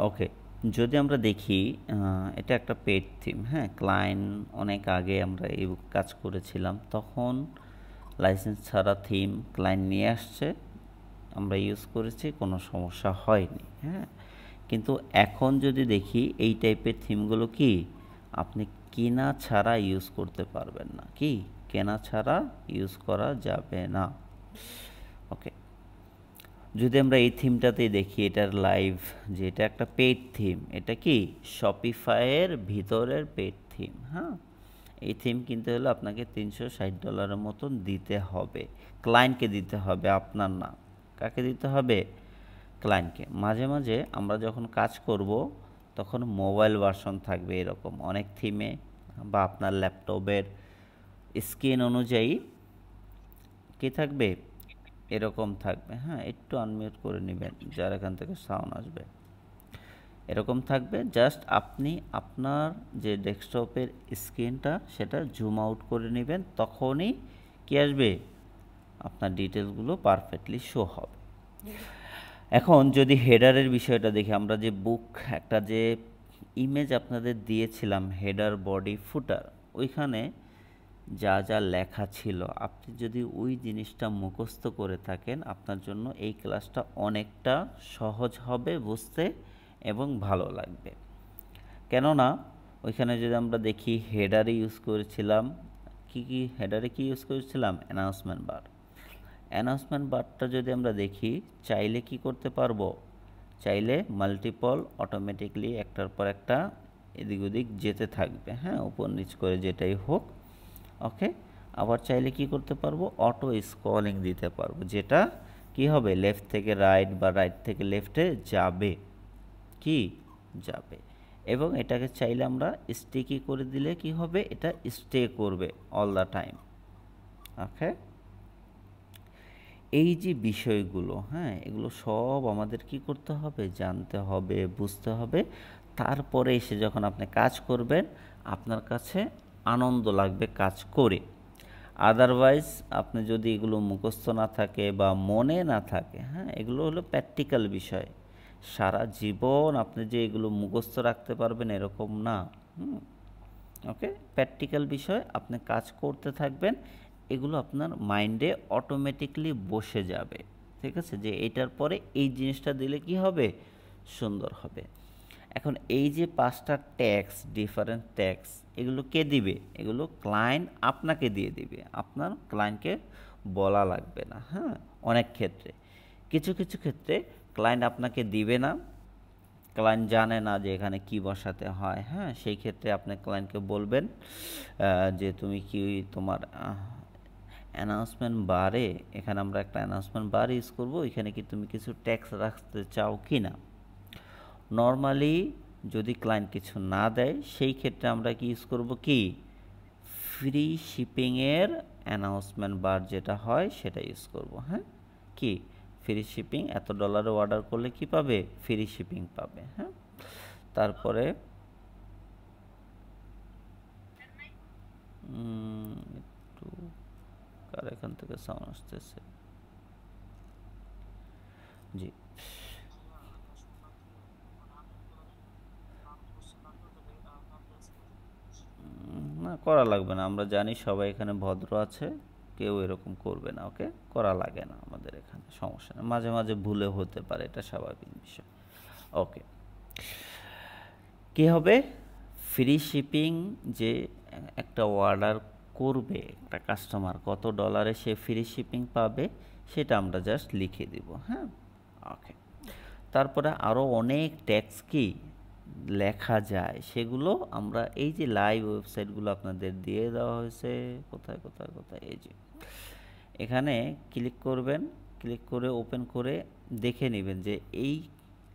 ওকে, যদি আমরা দেখি এটা একটা পেড থিম, হ্যাঁ, ক্লায়েন্ট অনেক আগে আমরা এই কাজ করেছিলাম, তখন লাইসেন্স ছাড়া থিম ক্লায়েন্ট নিয়ে আসছে, আমরা ইউজ করেছি, কোনো সমস্যা হয়নি, হ্যাঁ। কিন্তু এখন যদি দেখি এই টাইপের থিমগুলো কি আপনি কেনা ছাড়া ইউজ করতে পারবেন না, কি কেনা ছাড়া ইউজ করা যাবে না। ওকে, যদি আমরা এই থিমটাতেই দেখি এটার লাইভ, যে এটা একটা পেইড থিম, এটা কি শপিফাইয়ের ভিতরের পেইড থিম, হ্যাঁ। এই থিম কিনতে হলে আপনাকে $360 মতন দিতে হবে, ক্লায়েন্টকে দিতে হবে, আপনার না। কাকে দিতে হবে? ক্লায়েন্টকে। মাঝে মাঝে আমরা যখন কাজ করব তখন মোবাইল ভার্সন থাকবে এরকম অনেক থিমে, বা আপনার ল্যাপটপের স্ক্রিন অনুযায়ী কি থাকবে, এরকম থাকবে, হ্যাঁ। একটু আনমিউট করে নেবেন যার এখান থেকে সাউন্ড আসবে, এরকম থাকবে। জাস্ট আপনি আপনার যে ডেস্কটপের স্ক্রিনটা সেটা জুম আউট করে নেবেন, তখনই কি আসবে, আপনার ডিটেলসগুলো পারফেক্টলি শো হবে। এখন যদি হেডারের বিষয়টা দেখি, আমরা যে বুক একটা যে ইমেজ আপনাদের দিয়েছিলাম, হেডার বডি ফুটার, ওইখানে যা যা লেখা ছিল, আপনি যদি ওই জিনিসটা মুখস্থ করে থাকেন, আপনার জন্য এই ক্লাসটা অনেকটা সহজ হবে বুঝতে এবং ভালো লাগবে। কেননা ওইখানে যদি আমরা দেখি হেডারে ইউজ করেছিলাম কি হেডারে কি ইউজ করেছিলাম, অ্যানাউন্সমেন্ট বার। অ্যানাউন্সমেন্ট বারটা যদি আমরা দেখি, চাইলে কি করতে পারবো, চাইলে মাল্টিপল অটোমেটিকলি একটার পর একটা এদিক ওদিক যেতে থাকবে, হ্যাঁ, উপর নিচ করে যেটাই হোক। ওকে, আবার চাইলে কি করতে পারবো, অটো স্ক্রলিং দিতে পারবো, যেটা কি হবে, লেফট থেকে রাইট বা রাইট থেকে লেফটে যাবে, কি যাবে। এবং এটাকে চাইলে আমরা স্টিকি করে দিলে কি হবে, এটা স্টে করবে অল দ্য টাইম। ওকে, এই যে বিষয়গুলো, হ্যাঁ, এগুলো সব আমাদের কি করতে হবে, জানতে হবে, বুঝতে হবে। তারপরে এসে যখন আপনি কাজ করবেন, আপনার কাছে আনন্দ লাগবে কাজ করে। আদারওয়াইজ আপনি যদি এগুলো মুখস্থ না থাকে বা মনে না থাকে, হ্যাঁ, এগুলো হলো প্র্যাকটিক্যাল বিষয়, সারা জীবন আপনি যে এগুলো মুখস্থ রাখতে পারবেন এরকম না। ওকে, প্র্যাকটিক্যাল বিষয়, আপনি কাজ করতে থাকবেন, এগুলো আপনার মাইন্ডে অটোমেটিকলি বসে যাবে। ঠিক আছে, যে এটার পরে এই জিনিসটা দিলে কি হবে, সুন্দর হবে। এখন এই যে 5টা ট্যাক্স, ডিফারেন্ট ট্যাক্স, এগুলো কে দিবে, এগুলো ক্লায়েন্ট আপনাকে দিয়ে দিবে, আপনার ক্লায়েন্টকে বলা লাগবে না, হ্যাঁ। অনেক ক্ষেত্রে, কিছু কিছু ক্ষেত্রে ক্লায়েন্ট আপনাকে দিবে না, ক্লায়েন্ট জানে না যে এখানে কি বসাতে হয়, হ্যাঁ। সেই ক্ষেত্রে আপনি ক্লায়েন্টকে বলবেন যে তুমি কি তোমার অ্যানাউন্সমেন্ট বারে, এখানে আমরা একটা অ্যানাউন্সমেন্ট বার ইউজ করব, এখানে কি তুমি কিছু ট্যাক্স রাখতে চাও কি না। নর্মালি যদি ক্লায়েন্ট কিছু না দেয়, সেই ক্ষেত্রে আমরা কি ইউজ করব, কি ফ্রি শিপিংয়ের অ্যানাউন্সমেন্ট বার যেটা হয় সেটা ইউজ করব, হ্যাঁ। কি ফ্রি শিপিং, এত ডলারে অর্ডার করলে কি পাবে, ফ্রি শিপিং পাবে, হ্যাঁ। তারপরে একটু কার এখান থেকে সাউন্ড আসতেছে, জি। না, করা লাগবে না, আমরা জানি সবাই এখানে ভদ্র আছে, কেউ এরকম করবে না। ওকে, করা লাগে না আমাদের এখানে, সমস্যা নেই, মাঝে মাঝে ভুলে হতে পারে, এটা স্বাভাবিক বিষয়। ওকে, কি হবে, ফ্রি শিপিং, যে একটা অর্ডার করবে একটা কাস্টমার, কত ডলারে সে ফ্রি শিপিং পাবে সেটা আমরা জাস্ট লিখে দিব, হ্যাঁ। ওকে, তারপরে আরও অনেক ট্যাক্স কি লেখা যায়, সেগুলো আমরা এই যে লাইভ ওয়েবসাইটগুলো আপনাদের দিয়ে দেওয়া হয়েছে, কোথায় কোথায় কোথায়, এই যে এখানে ক্লিক করবেন, ক্লিক করে ওপেন করে দেখে নেবেন যে এই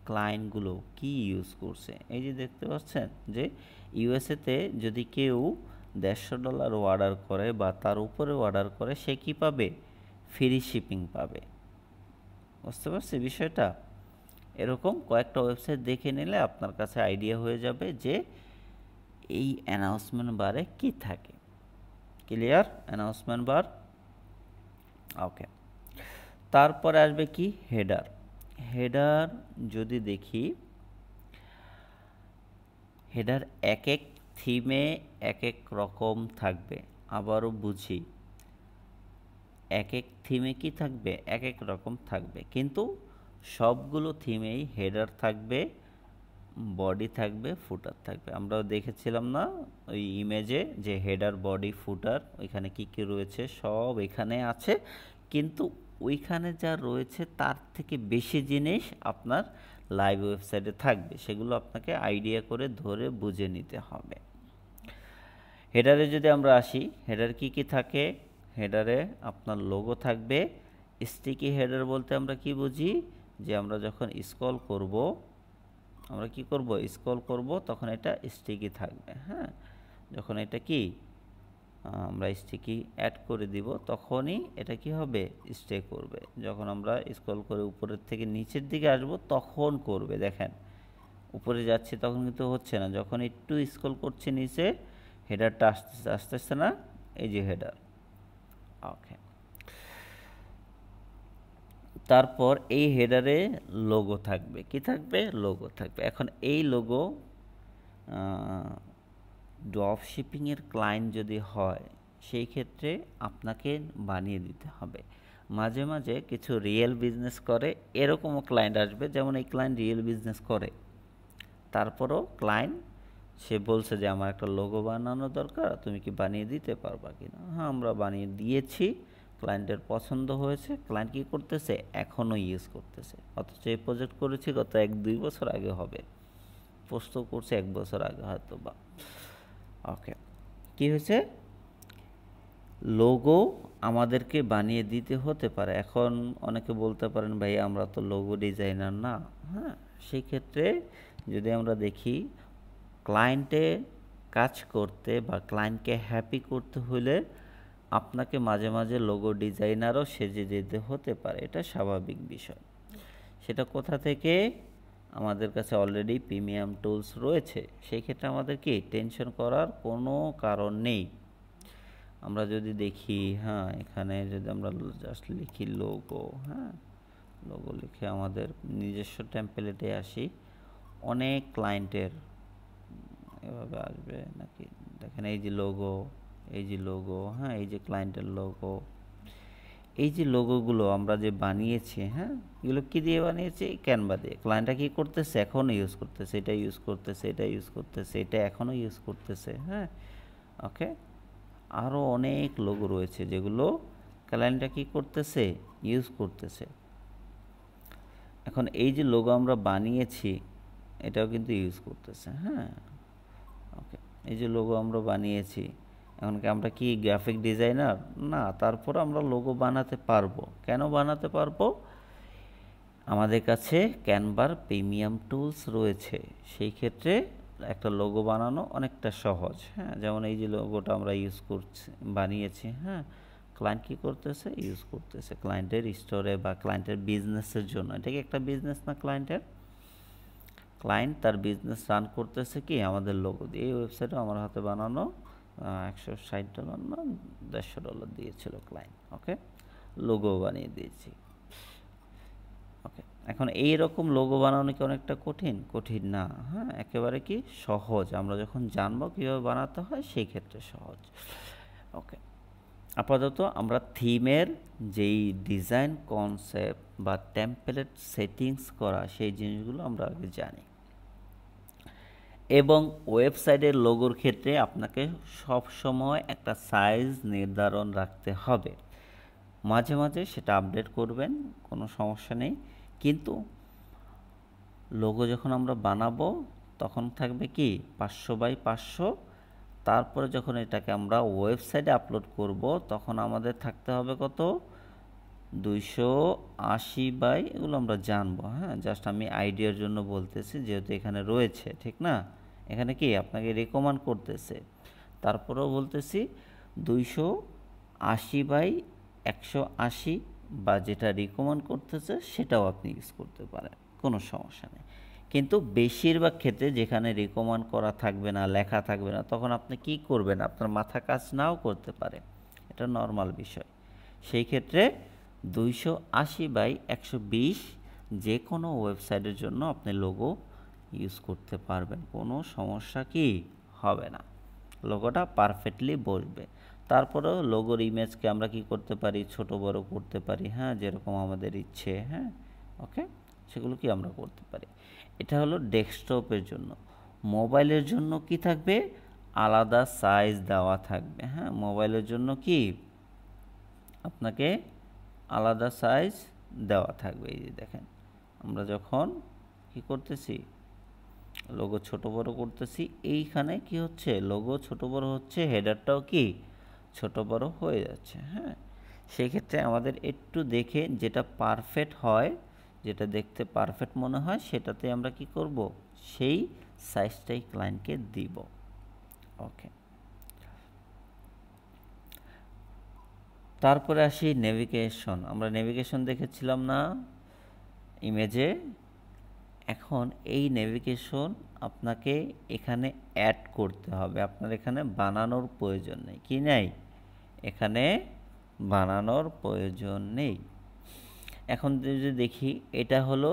ক্লায়েন্টগুলো কি ইউজ করছে। এই যে দেখতে পাচ্ছেন যে ইউএসএতে যদি কেউ $150 অর্ডার করে বা তার উপরে অর্ডার করে, সে কি পাবে, ফ্রি শিপিং পাবে। বুঝতে পারছি বিষয়টা। এরকম কয়েকটা ওয়েবসাইট দেখে নিলে আপনার কাছে আইডিয়া হয়ে যাবে যে এই অ্যানাউন্সমেন্ট বারে কি থাকে। ক্লিয়ার, অ্যানাউন্সমেন্ট বার। ওকে, তারপরে আসবে কি হেডার। হেডার যদি দেখি, হেডার এক এক থিমে এক এক রকম থাকবে। আবারও বুঝি, এক এক থিমে কি থাকবে, এক এক রকম থাকবে, কিন্তু সবগুলো থিমেই হেডার থাকবে, বডি থাকবে, ফুটার থাকবে। আমরাও দেখেছিলাম না ওই ইমেজে যে হেডার, বডি, ফুটার ওইখানে কি কি রয়েছে সব এখানে আছে, কিন্তু ওইখানে যা রয়েছে তার থেকে বেশি জিনিস আপনার লাইভ ওয়েবসাইটে থাকবে, সেগুলো আপনাকে আইডিয়া করে ধরে বুঝে নিতে হবে। হেডারে যদি আমরা আসি, হেডার কি কি থাকে, হেডারে আপনার লোগো থাকবে। স্টিকি হেডার বলতে আমরা কি বুঝি, যে আমরা যখন স্ক্রল করব, আমরা কি করব, স্ক্রল করব, তখন এটা স্টিকি থাকবে। হ্যাঁ, যখন এটা কি আমরা স্টিকি অ্যাড করে দিব তখনই এটা কি হবে, স্টে করবে। যখন আমরা স্ক্রল করে উপরের থেকে নিচের দিকে আসব তখন করবে। দেখেন উপরে যাচ্ছি তখন কিন্তু হচ্ছে না, যখন একটু স্ক্রল করছি নিচে হেডারটা আসতেছে, আসতেছে না, এই যে হেডার। ওকে, তারপর এই হেডারে লোগো থাকবে, কি থাকবে, লোগো থাকবে। এখন এই লোগো ড্রপ শিপিংয়ের ক্লায়েন্ট যদি হয় সেই ক্ষেত্রে আপনাকে বানিয়ে দিতে হবে। মাঝে মাঝে কিছু রিয়েল বিজনেস করে এরকমও ক্লায়েন্ট আসবে, যেমন এই ক্লায়েন্ট রিয়েল বিজনেস করে, তারপরও ক্লায়েন্ট সে বলছে যে আমার একটা লোগো বানানো দরকার, তুমি কি বানিয়ে দিতে পারবা কিনা। হ্যাঁ, আমরা বানিয়ে দিয়েছি, ক্লায়েন্টের পছন্দ হয়েছে, ক্লায়েন্ট কী করতেছে, এখনও ইউজ করতেছে। অথচ এই প্রজেক্ট করেছি গত 1-2 বছর আগে হবে, পোস্ট করছে 1 বছর আগে হয়তো বা। ওকে, কি হয়েছে, লোগো আমাদেরকে বানিয়ে দিতে হতে পারে। এখন অনেকে বলতে পারেন ভাই আমরা তো লোগো ডিজাইনার না। হ্যাঁ, সেই ক্ষেত্রে যদি আমরা দেখি ক্লায়েন্টে কাজ করতে বা ক্লায়েন্টকে হ্যাপি করতে হলে আপনাকে মাঝে মাঝে লোগো ডিজাইনারও সেজে যেতে হতে পারে, এটা স্বাভাবিক বিষয়। সেটা কোথা থেকে, আমাদের কাছে অলরেডি প্রিমিয়াম টুলস রয়েছে, সেই ক্ষেত্রে আমাদের কি টেনশন করার কোনো কারণ নেই। আমরা যদি দেখি, হ্যাঁ এখানে যদি আমরা জাস্ট লিখি লোগো, হ্যাঁ লোগো লিখে আমাদের নিজস্ব টেমপ্লেটে আসি, অনেক ক্লায়েন্টের এভাবে আসবে নাকি, দেখেন এই যে লোগো, এই যে লোগো, হ্যাঁ এই যে ক্লায়েন্টের লোগো, এই যে লোগোগুলো আমরা যে বানিয়েছি, হ্যাঁ এগুলো কী দিয়ে বানিয়েছি, ক্যানভা দিয়ে। ক্লায়েন্টটা কী করতেছে, এখনও ইউজ করতেছে, এটা ইউজ করতেছে, এটা ইউজ করতেছে, এটা এখনও ইউজ করতেছে। হ্যাঁ, ওকে, আরও অনেক লোগো রয়েছে যেগুলো ক্লায়েন্টটা কী করতেছে, ইউজ করতেছে। এখন এই যে লোগো আমরা বানিয়েছি এটাও কিন্তু ইউজ করতেছে। হ্যাঁ, ওকে, এই যে লোগো আমরা বানিয়েছি, এখন কি আমরা কি গ্রাফিক ডিজাইনার না, তারপর আমরা লোগো বানাতে পারবো। কেন বানাতে পারবো, আমাদের কাছে ক্যানভার প্রিমিয়াম টুলস রয়েছে, সেই ক্ষেত্রে একটা লোগো বানানো অনেকটা সহজ। হ্যাঁ, যেমন এই যে লোগোটা আমরা ইউজ করছি, বানিয়েছি, হ্যাঁ ক্লায়েন্ট কী করতেছে, ইউজ করতেছে ক্লায়েন্টের স্টোরে বা ক্লায়েন্টের বিজনেসের জন্য। এটা কি একটা বিজনেস না ক্লায়েন্টের, ক্লায়েন্ট তার বিজনেস রান করতেছে কি আমাদের লোগো দিয়ে। এই ওয়েবসাইটও আমার হাতে বানানো, $160 না $150 দিয়েছিল ক্লায়েন্ট। ওকে, লোগো বানিয়ে দিয়েছি। ওকে, এখন এই রকম লোগো বানানো কি অনেকটা কঠিন, কঠিন না। হ্যাঁ, একেবারে কি সহজ, আমরা যখন জানবো কীভাবে বানাতে হয় সেই ক্ষেত্রে সহজ। ওকে, আপাতত আমরা থিমের যেই ডিজাইন কনসেপ্ট বা টেমপ্লেট সেটিংস করা সেই জিনিসগুলো আমরা আগে জানি। এবং ওয়েবসাইটের লোগোর ক্ষেত্রে আপনাকে সব সময় একটা সাইজ নির্ধারণ রাখতে হবে, মাঝে মাঝে সেটা আপডেট করবেন, কোনো সমস্যা নেই। কিন্তু লোগো যখন আমরা বানাবো তখন থাকবে কি 500x500, তারপরে যখন এটাকে আমরা ওয়েবসাইটে আপলোড করব তখন আমাদের থাকতে হবে কত, 280 এগুলো আমরা জানবো। হ্যাঁ, জাস্ট আমি আইডিয়ার জন্য বলতেছি, যেহেতু এখানে রয়েছে, ঠিক না, এখানে কি আপনাকে রেকমেন্ড করতেছে, তারপরেও বলতেছি 280x180 বা যেটা রিকমেন্ড করতেছে সেটাও আপনি ইউজ করতে পারেন, কোনো সমস্যা নেই। কিন্তু বেশিরভাগ ক্ষেত্রে যেখানে রিকমেন্ড করা থাকবে না, লেখা থাকবে না, তখন আপনি কি করবেন, আপনার মাথা কাজ নাও করতে পারে, এটা নর্মাল বিষয়। সেই ক্ষেত্রে 280x120 যে কোনো ওয়েবসাইটের জন্য আপনি লোগো ইউজ করতে পারবেন, কোনো সমস্যা কি হবে না, লোগোটা পারফেক্টলি বসবে। তারপরেও লোগোর ইমেজকে আমরা কি করতে পারি, ছোট বড় করতে পারি, হ্যাঁ, যেরকম আমাদের ইচ্ছে, হ্যাঁ, ওকে, সেগুলো কি আমরা করতে পারি। এটা হলো ডেস্কটপের জন্য। মোবাইলের জন্য কি থাকবে, আলাদা সাইজ দেওয়া থাকবে, হ্যাঁ, মোবাইলের জন্য কি আপনাকে আলাদা সাইজ দেওয়া থাকবে। এই যে দেখেন, আমরা যখন কি করতেছি, লোগো ছোট বড় করতেছি, এইখানে কি হচ্ছে, লোগো ছোট বড় হচ্ছে, হেডারটাও কি ছোট বড় হয়ে যাচ্ছে, হ্যাঁ। সেই ক্ষেত্রে আমাদের একটু দেখে যেটা পারফেক্ট হয়, যেটা দেখতে পারফেক্ট মনে হয়, সেটাতে আমরা কি করব, সেই সাইজটাই ক্লায়েন্টকে দিব। ওকে, তারপরে আসি নেভিগেশন। আমরা নেভিগেশন দেখেছিলাম না ইমেজে। এখন এই নেভিগেশন আপনাকে এখানে অ্যাড করতে হবে, আপনার এখানে বানানোর প্রয়োজন নেই, কি নেই, এখানে বানানোর প্রয়োজন নেই। এখন যদি দেখি, এটা হলো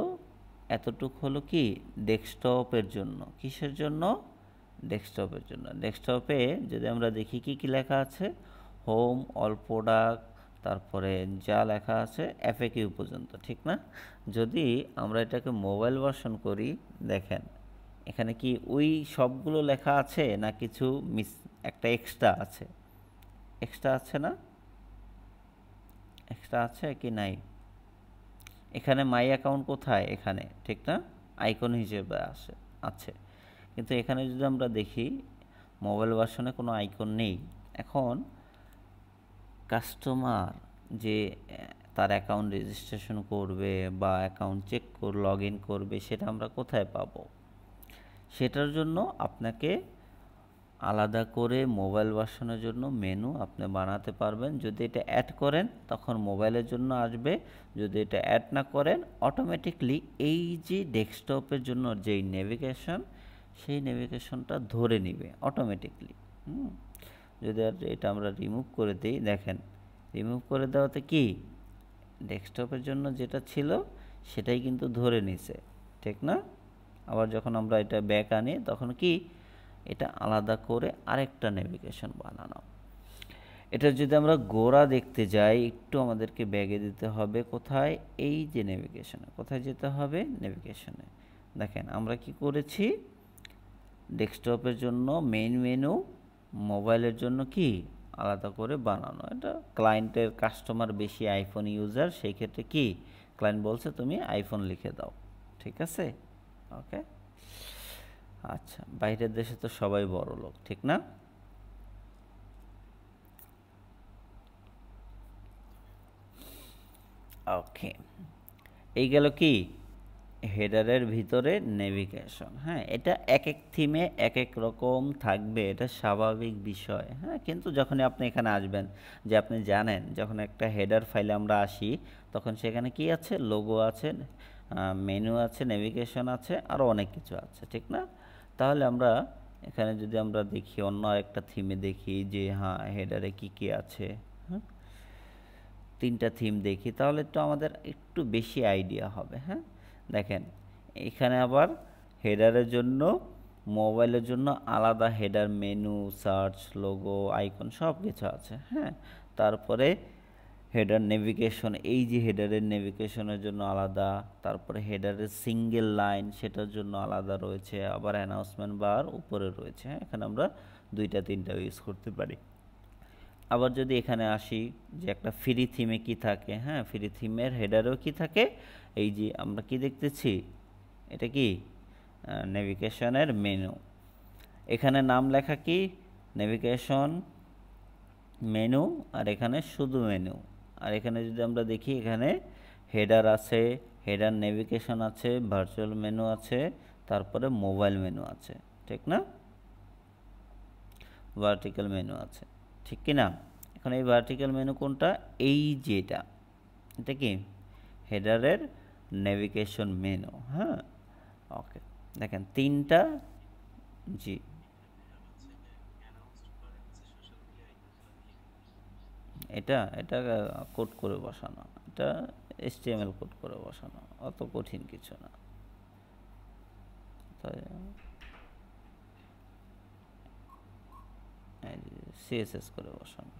এতটুক হলো কি ডেস্কটপের জন্য, কিসের জন্য, ডেস্কটপের জন্য। ডেস্কটপে যদি আমরা দেখি কি কি লেখা আছে, হোম, অল প্রোডাক্ট, তারপরে যা লেখা আছে এফএকিউ পর্যন্ত, ঠিক না। যদি আমরা এটাকে মোবাইল ভার্সন করি, দেখেন এখানে কি ওই সবগুলো লেখা আছে না কিছু মিস, একটা এক্সট্রা আছে, এক্সট্রা আছে না, এক্সট্রা আছে কি নাই, এখানে মাই অ্যাকাউন্ট কোথায়, এখানে, ঠিক না, আইকন হিসেবে আছে। কিন্তু এখানে যদি আমরা দেখি মোবাইল ভার্সনে কোনো আইকন নেই। এখন কাস্টমার যে তার অ্যাকাউন্ট রেজিস্ট্রেশন করবে বা অ্যাকাউন্ট চেক লগ ইন করবে, সেটা আমরা কোথায় পাবো, সেটার জন্য আপনাকে আলাদা করে মোবাইল ভার্সনের জন্য মেনু আপনি বানাতে পারবেন। যদি এটা অ্যাড করেন তখন মোবাইলের জন্য আসবে, যদি এটা অ্যাড না করেন অটোমেটিকলি এই যে ডেস্কটপের জন্য যেই নেভিগেশন, সেই নেভিগেশনটা ধরে নিবে অটোমেটিকলি। যদি এটা আমরা রিমুভ করে দিই, দেখেন রিমুভ করে দেওয়াতে কি ডেস্কটপের জন্য যেটা ছিল সেটাই কিন্তু ধরে নিছে, ঠিক না। আবার যখন আমরা এটা ব্যাক আনি তখন কি এটা আলাদা করে আরেকটা নেভিগেশন বানানো। এটা যদি আমরা গোড়া দেখতে যাই, একটু আমাদেরকে ব্যাগে দিতে হবে কোথায়, এই যে নেভিগেশনে, কোথায় যেতে হবে, নেভিগেশনে। দেখেন আমরা কি করেছি, ডেস্কটপের জন্য মেইন মেনু, মোবাইলের জন্য কি আলাদা করে বানানো। এটা ক্লায়েন্টের কাস্টমার বেশি আইফোন ইউজার, সেই ক্ষেত্রে কি ক্লায়েন্ট বলছে তুমি আইফোন লিখে দাও, ঠিক আছে, ওকে। আচ্ছা, বাইরের দেশে তো সবাই বড় লোক, ঠিক না। ওকে, এই গেল কি হেডারের ভিতরে নেভিগেশন, হ্যাঁ। এটা এক এক থিমে এক এক রকম থাকবে, এটা স্বাভাবিক বিষয়, হ্যাঁ। কিন্তু যখনই আপনি এখানে আসবেন, যে আপনি জানেন যখন একটা হেডার ফাইলে আমরা আসি তখন সেখানে কি আছে, লোগো আছে, মেনু আছে, নেভিগেশন আছে, আরও অনেক কিছু আছে, ঠিক না। তাহলে আমরা এখানে যদি আমরা দেখি অন্য একটা থিমে দেখি যে হ্যাঁ হেডারে কি কি আছে, হ্যাঁ, তিনটা থিম দেখি, তাহলে তো আমাদের একটু বেশি আইডিয়া হবে, হ্যাঁ। দেখেন এখানে আবার হেডারের জন্য, মোবাইলের জন্য আলাদা header, menu, search, logo, icon সব কিছু আছে, হ্যাঁ। তারপরে হেডার নেভিগেশন, এই যে হেডারের নেভিগেশনের জন্য আলাদা, তারপরে হেডারের সিঙ্গেল লাইন সেটার জন্য আলাদা রয়েছে, আবার অ্যানাউন্সমেন্ট বার উপরে রয়েছে, হ্যাঁ। এখানে আমরা দুইটা তিনটা ইউজ করতে পারি। আবার যদি এখানে আসি যে একটা ফ্রি থিমে কি থাকে, হ্যাঁ, ফ্রি থিমের হেডারেও কি থাকে, এই যে আমরা কি দেখতেছি, এটা কি নেভিগেশনের মেনু, এখানে নাম লেখা কি নেভিগেশন মেনু, আর এখানে শুধু মেনু। আর এখানে যদি আমরা দেখি এখানে হেডার আছে, হেডার নেভিগেশন আছে, ভার্চুয়াল মেনু আছে, তারপরে মোবাইল মেনু আছে, ঠিক না, ভার্টিক্যাল মেনু আছে, ঠিক কি না। এখন এই ভার্টিক্যাল মেনু কোনটা, এই যেটা, এটা কি হেডারের নেভিগেশন মেনু, হ্যাঁ। ওকে, দেখেন তিনটা, জি এটা এটা কোড করে বসানো, এটা HTML কোড করে বসানো, অত কঠিন কিছু না, কোথায় সিএসএস করে বসানো,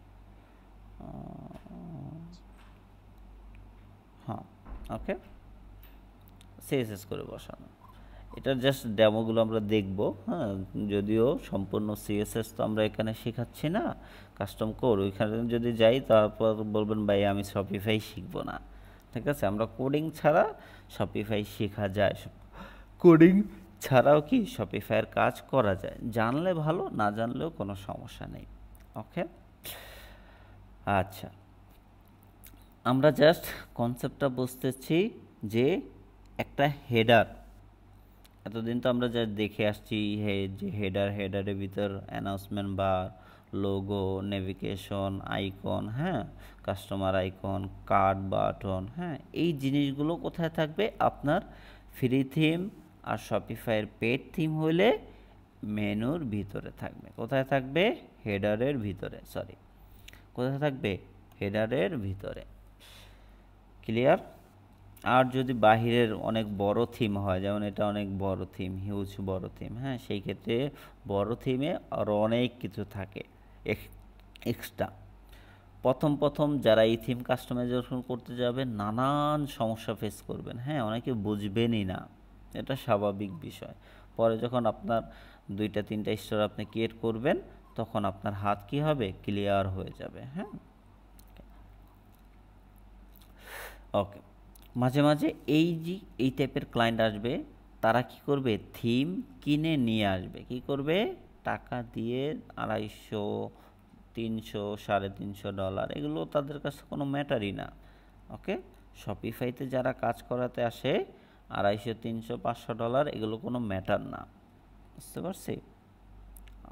হ্যাঁ ওকে, সিএসএস করে বসানো। এটা জাস্ট ডেমোগুলো আমরা দেখব, হ্যাঁ, যদিও সম্পূর্ণ সিএসএস তো আমরা এখানে শেখাচ্ছি না, কাস্টম কোড ওইখানে যদি যাই তারপর বলবেন ভাই আমি শপিফাই শিখবো না। ঠিক আছে, আমরা কোডিং ছাড়া শপিফাই শেখা যায়, কোডিং ছাড়াও কি শপিফাইয়ের কাজ করা যায়, জানলে ভালো, না জানলেও কোনো সমস্যা নেই। ওকে, আচ্ছা, আমরা জাস্ট কনসেপ্টটা বুঝতেছি যে একটা হেডার, এতদিন তো আমরা যা দেখে আসছি যে হেডারের ভিতর অ্যানাউন্সমেন্ট বার, লোগো, নেভিগেশন, আইকন, হ্যাঁ, কাস্টমার আইকন, কার্ড বাটন, হ্যাঁ, এই জিনিসগুলো কোথায় থাকবে? আপনার ফ্রি থিম আর শপিফাইয়ের পেড থিম হলে মেনুর ভিতরে থাকবে। কোথায় থাকবে? হেডারের ভিতরে, সরি, কোথায় থাকবে? হেডারের ভিতরে। ক্লিয়ার? আর যদি বাহিরের অনেক বড় থিম হয়, যেমন এটা অনেক বড় থিম, হিউজ বড় থিম, হ্যাঁ, সেই ক্ষেত্রে বড় থিমে আরও অনেক কিছু থাকে এক্সট্রা। প্রথম যারা এই থিম কাস্টমাইজেশন করতে যাবেন নানান সমস্যা ফেস করবেন, হ্যাঁ, অনেকে বুঝবেনই না, এটা স্বাভাবিক বিষয়। পরে যখন আপনার 2-3টা স্টোর আপনি ক্রিয়েট করবেন তখন আপনার হাত কি হবে? ক্লিয়ার হয়ে যাবে। হ্যাঁ, ওকে। মাঝে মাঝে এই টাইপের ক্লায়েন্ট আসবে, তারা কি করবে? থিম কিনে নিয়ে আসবে। কি করবে? টাকা দিয়ে $250, $300, $350, এগুলো তাদের কাছে কোনো ম্যাটারই না। ওকে, শপিফাইতে যারা কাজ করাতে আসে $250, $300, $500 এগুলো কোনো ম্যাটার না, বুঝতে পারছি?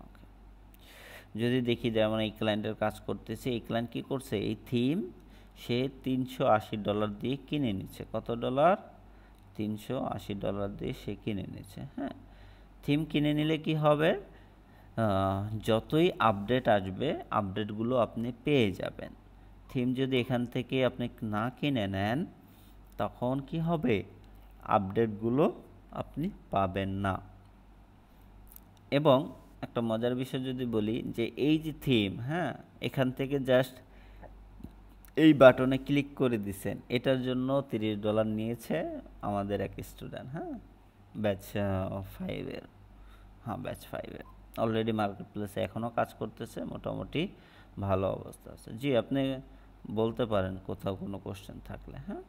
ওকে, যদি দেখি যেমন এই ক্লায়েন্টের কাজ করতেছে, এই ক্লায়েন্ট কী করছে? এই থিম সে $380 দিয়ে কিনে নিচ্ছে। কত ডলার? $380 দিয়ে সে কিনে নিচ্ছে। হ্যাঁ, থিম কিনে নিলে কি হবে? যতই আপডেট আসবে আপডেটগুলো আপনি পেয়ে যাবেন। থিম যদি এখান থেকে আপনি না কিনে নেন তখন কি হবে? আপডেটগুলো আপনি পাবেন না। এবং একটা মজার বিষয় যদি বলি, যে এই যে থিম, হ্যাঁ, এখান থেকে জাস্ট এই বাটনে ক্লিক করে দিছেন, এটার জন্য $30 নিয়েছে আমাদের এক স্টুডেন্ট, হ্যাঁ, ব্যাচ 5-এর, হ্যাঁ, ব্যাচ 5-এর, অলরেডি মার্কেট প্লেসে এখনও কাজ করতেছে, মোটামুটি ভালো অবস্থা আছে। জি, আপনি বলতে পারেন কোথাও কোনো কোশ্চেন থাকলে। হ্যাঁ,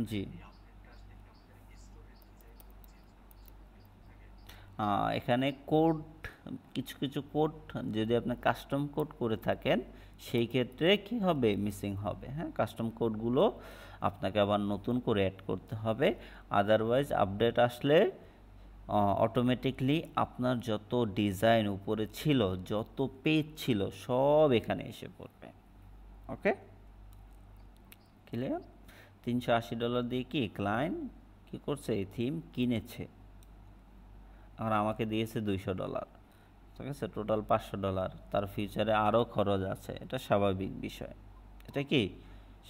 জি, এখানে কোড, কিছু কিছু কোড যদি আপনি কাস্টম কোড করে থাকেন সেই ক্ষেত্রে কি হবে? মিসিং হবে। হ্যাঁ, কাস্টম কোডগুলো আপনাকে আবার নতুন করে অ্যাড করতে হবে, আদারওয়াইজ আপডেট আসলে অটোমেটিকলি আপনার যত ডিজাইন উপরে ছিল, যত পেজ ছিল, সব এখানে এসে পড়বে। ওকে, ক্লিয়ার? $380 দিয়ে কি ক্লায়েন্ট কি করছে? এই থিম কিনেছে, আর আমাকে দিয়েছে $200, ঠিক আছে, টোটাল $500। তার ফিউচারে আরও খরচ আছে, এটা স্বাভাবিক বিষয়। এটা কি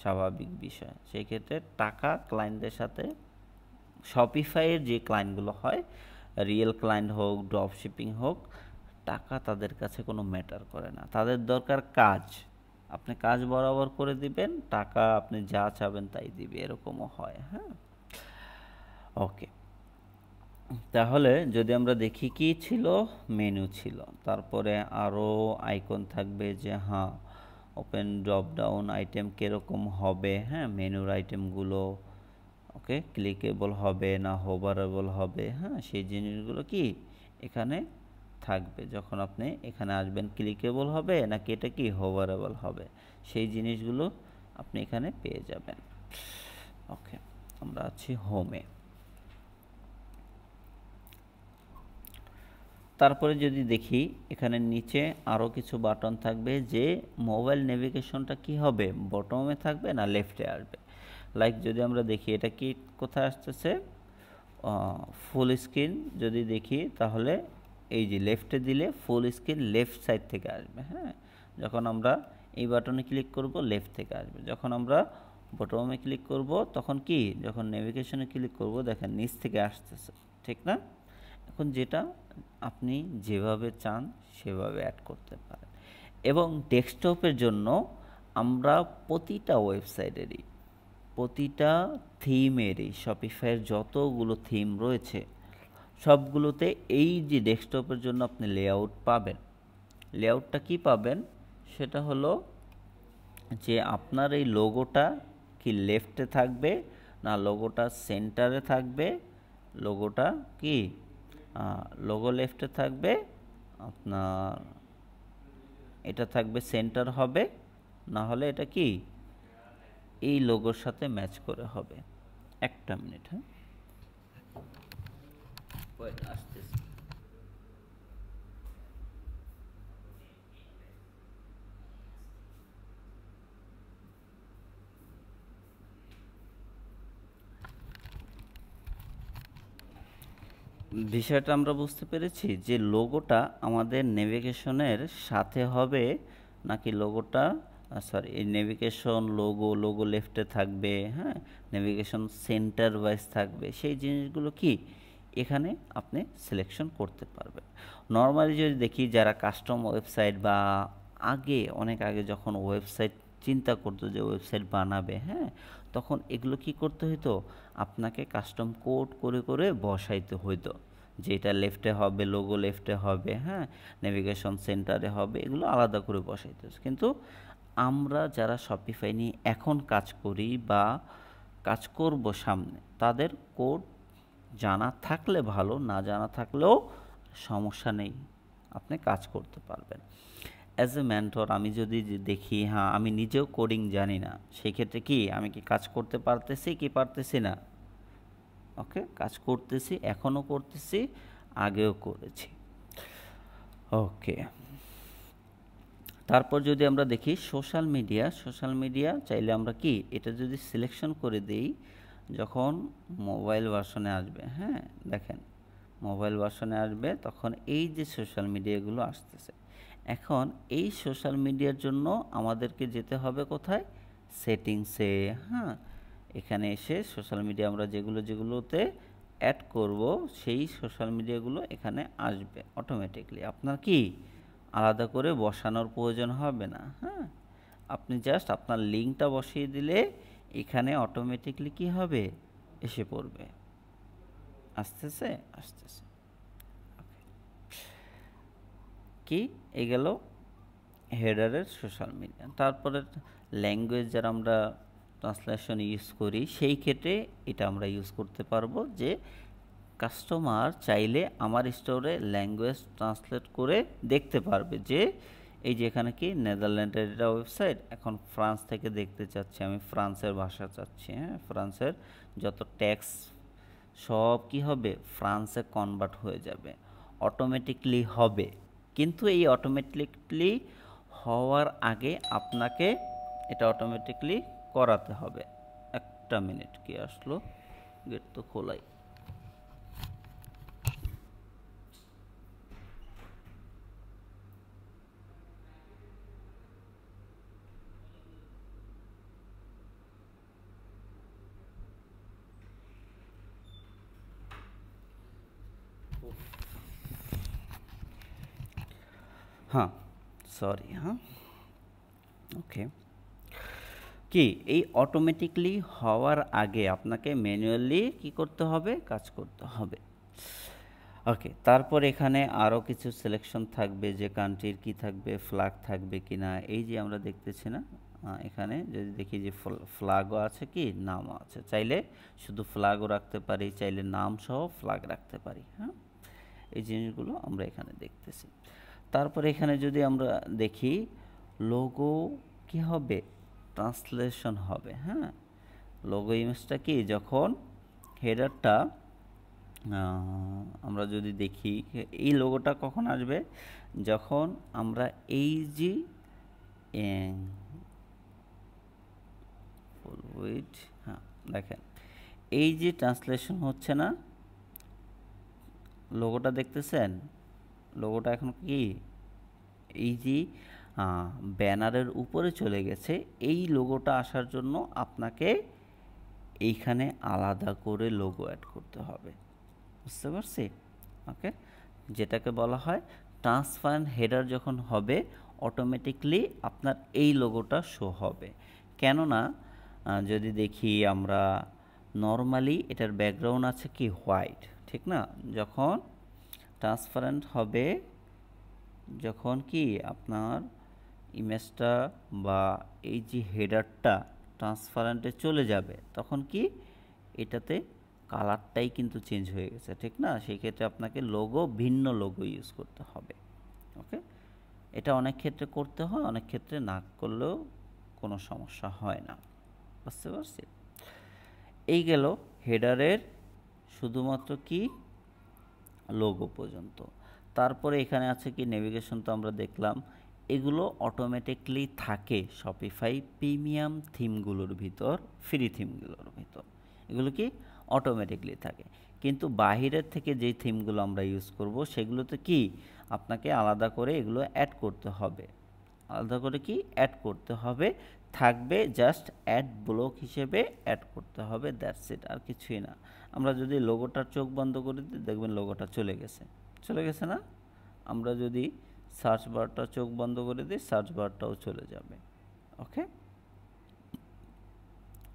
স্বাভাবিক বিষয়? সেই ক্ষেত্রে টাকা ক্লায়েন্টদের সাথে, শপিফাইয়ের যে ক্লায়েন্টগুলো হয়, রিয়েল ক্লায়েন্ট হোক, ড্রপ শিপিং হোক, টাকা তাদের কাছে কোনো ম্যাটার করে না। তাদের দরকার কাজ, আপনি কাজ বরাবর করে দিবেন, টাকা আপনি যা চাবেন তাই দিবে, এরকমও হয়। হ্যাঁ, ওকে, তাহলে যদি আমরা দেখি কি ছিল? মেনু ছিল, তারপরে আরও আইকন থাকবে, যে হ্যাঁ, ওপেন ড্রপ ডাউন আইটেম কীরকম হবে, হ্যাঁ, মেনুর আইটেমগুলো, ওকে, ক্লিকেবল হবে না হোভারেবল হবে, হ্যাঁ, সেই জিনিসগুলো কি এখানে থাকবে। যখন আপনি এখানে আসবেন ক্লিকেবল হবে নাকি এটা কি হোভারেবল হবে, সেই জিনিসগুলো আপনি এখানে পেয়ে যাবেন। ওকে, আমরা আছি হোমে। তারপরে যদি দেখি এখানে নিচে আরও কিছু বাটন থাকবে, যে মোবাইল নেভিগেশনটা কি হবে? বটমে থাকবে না লেফটে আসবে? লাইক যদি আমরা দেখি এটা কি কোথায় আসতেছে, ফুল স্ক্রিন যদি দেখি তাহলে এই যে লেফটে দিলে ফুল স্ক্রিন লেফট সাইড থেকে আসবে। হ্যাঁ, যখন আমরা এই বাটনে ক্লিক করব লেফট থেকে আসবে। যখন আমরা বটমে ক্লিক করব, তখন কি যখন নেভিগেশনে ক্লিক করব দেখেন নিচ থেকে আসতেছে, ঠিক না? এখন যেটা আপনি যেভাবে চান সেভাবে অ্যাড করতে পারেন। এবং ডেস্কটপের জন্য আমরা প্রতিটা ওয়েবসাইটেরই, প্রতিটা থিমেরই, শপিফাইয়ের যতগুলো থিম রয়েছে সবগুলোতে এই যে ডেস্কটপের জন্য আপনি লেআউট পাবেন। লেআউটটা কি পাবেন? সেটা হলো যে আপনার এই লোগোটা কি লেফটে থাকবে না লোগোটা সেন্টারে থাকবে, লোগোটা কি লোগো লেফটে থাকবে, আপনার এটা থাকবে সেন্টার হবে, না হলে এটা কি এই লোগোর সাথে ম্যাচ করে হবে। একটা মিনিট, হ্যাঁ আসতেছি। বিষয়টা আমরা বুঝতে পেরেছি যে লোগোটা আমাদের নেভিগেশনের সাথে হবে নাকি লোগোটা সরি এই নেভিগেশন লোগো লেফটে থাকবে, হ্যাঁ, নেভিগেশন সেন্টার ওয়াইজ থাকবে, সেই জিনিসগুলো কি এখানে আপনি সিলেকশন করতে পারবেন। নর্মালি যদি দেখি যারা কাস্টম ওয়েবসাইট বা আগে অনেক আগে যখন ওয়েবসাইট চিন্তা করতো যে ওয়েবসাইট বানাবে, হ্যাঁ, তখন এগুলো কি করতে হতো, আপনাকে কাস্টম কোড করে করে বসাইতে হইতো, যেটা লেফটে হবে লোগো লেফটে হবে, হ্যাঁ, নেভিগেশন সেন্টারে হবে, এগুলো আলাদা করে বসাইতে হতো। কিন্তু আমরা যারা শপিফাই নিয়ে এখন কাজ করি বা কাজ করব সামনে, তাদের কোড জানা থাকলে ভালো, না জানা থাকলেও সমস্যা নেই, আপনি কাজ করতে পারবেন। অ্যাজ এ মেন্টর আমি যদি দেখি হ্যাঁ আমি নিজেও কোডিং জানি না, সেই ক্ষেত্রে কি আমি কি কাজ করতে পারতেছি কি পারতেছি না? ওকে, কাজ করতেছি, এখনও করতেছি, আগেও করেছি। ওকে, তারপর যদি আমরা দেখি সোশ্যাল মিডিয়া চাইলে আমরা কি এটা যদি সিলেকশন করে দিই, যখন মোবাইল ভার্সনে আসবে, হ্যাঁ দেখেন মোবাইল ভার্সনে আসবে তখন এই যে সোশ্যাল মিডিয়াগুলো আসতেছে। এখন এই সোশ্যাল মিডিয়ার জন্য আমাদেরকে যেতে হবে কোথায়? সেটিংসে, হ্যাঁ, এখানে এসে সোশ্যাল মিডিয়া আমরা যেগুলোতে অ্যাড করব সেই সোশ্যাল মিডিয়াগুলো এখানে আসবে অটোমেটিকলি, আপনার কি আলাদা করে বসানোর প্রয়োজন হবে না। হ্যাঁ, আপনি জাস্ট আপনার লিঙ্কটা বসিয়ে দিলে এখানে অটোমেটিকলি কি হবে, এসে পড়বে। আসতেছে আসতেছে কি এই গেল হেডারের সোশ্যাল মিডিয়া। তারপরে ল্যাঙ্গুয়েজ যারা আমরা ট্রান্সলেশন ইউজ করি সেই ক্ষেত্রে এটা আমরা ইউজ করতে পারবো যে কাস্টমার চাইলে আমার স্টোরে ল্যাঙ্গুয়েজ ট্রান্সলেট করে দেখতে পারবে যে এই যে এখানে কি নেদারল্যান্ডের এটা ওয়েবসাইট, এখন ফ্রান্স থেকে দেখতে চাচ্ছি, আমি ফ্রান্সের ভাষা চাচ্ছি, হ্যাঁ, ফ্রান্সের যত ট্যাক্স সব কি হবে ফ্রান্সে কনভার্ট হয়ে যাবে, অটোমেটিকলি হবে। কিন্তু এই অটোমেটিকলি হওয়ার আগে আপনাকে এটা অটোমেটিকলি করাতে হবে। একটা মিনিট, কি আসলো, গেট তো খোলাই। হ্যাঁ সরি, হ্যাঁ ওকে, কি এই অটোমেটিকলি হওয়ার আগে আপনাকে ম্যানুয়ালি কি করতে হবে, কাজ করতে হবে। ওকে, তারপর এখানে আরও কিছু সিলেকশন থাকবে যে কান্ট্রির কি থাকবে, ফ্ল্যাগ থাকবে কি না, এই যে আমরা দেখতেছি না এখানে যদি দেখি যে ফ্ল্যাগও আছে কি নামও আছে, চাইলে শুধু ফ্ল্যাগও রাখতে পারি, চাইলে নাম সহ ফ্ল্যাগ রাখতে পারি। হ্যাঁ, এই জিনিসগুলো আমরা এখানে দেখতেছি। তারপরে এখানে যদি আমরা দেখি লোগো কি হবে, ট্রান্সলেশন হবে। হ্যাঁ, লোগো ইমেজটা কি যখন হেডারটা আমরা যদি দেখি এই লোগোটা কখন আসবে, যখন আমরা এই যে উইথ, হ্যাঁ দেখেন এই যে ট্রান্সলেশন হচ্ছে না, লোগোটা দেখতেছেন, লোগোটা এখন কি এই যে ব্যানারের উপরে চলে গেছে, এই লোগোটা আসার জন্য আপনাকে এইখানে আলাদা করে লোগো অ্যাড করতে হবে। বুঝতে পারছি? ওকে, যেটাকে বলা হয় ট্রান্সপারেন্ট হেডার যখন হবে অটোমেটিকলি আপনার এই লোগোটা শো হবে। কেননা যদি দেখি আমরা নর্মালি এটার ব্যাকগ্রাউন্ড আছে কি হোয়াইট, ঠিক না? যখন ট্রান্সপারেন্ট হবে, যখন কি আপনার ইমেজটা বা এই যে হেডারটা ট্রান্সপারেন্টে চলে যাবে, তখন কি এটাতে কালারটাই কিন্তু চেঞ্জ হয়ে গেছে, ঠিক না? সেই ক্ষেত্রে আপনাকে লোগো, ভিন্ন লোগো ইউজ করতে হবে। ওকে, এটা অনেক ক্ষেত্রে করতে হয়, অনেক ক্ষেত্রে না করলেও কোনো সমস্যা হয় না। বুঝতে পারছি? এই গেল হেডারের শুধুমাত্র কি লোগো পর্যন্ত। তারপরে এখানে আছে কি নেভিগেশন, তো আমরা দেখলাম এগুলো অটোমেটিকলি থাকে শপিফাই প্রিমিয়াম থিমগুলোর ভিতর, ফ্রি থিমগুলোর ভিতর এগুলো কি অটোমেটিকলি থাকে। কিন্তু বাহিরের থেকে যেই থিমগুলো আমরা ইউজ করব সেগুলোতে কি আপনাকে আলাদা করে এগুলো অ্যাড করতে হবে, আলাদা করে কি অ্যাড করতে হবে, থাকবে জাস্ট অ্যাড ব্লক হিসেবে অ্যাড করতে হবে, দ্যাটস ইট, আর কিছুই না। আমরা যদি লোগোটার চোখ বন্ধ করে দিই দেখবেন লোগোটা চলে গেছে, চলে গেছে না? আমরা যদি সার্চ বারটা চোখ বন্ধ করে দিই সার্চ বারটাও চলে যাবে। ওকে,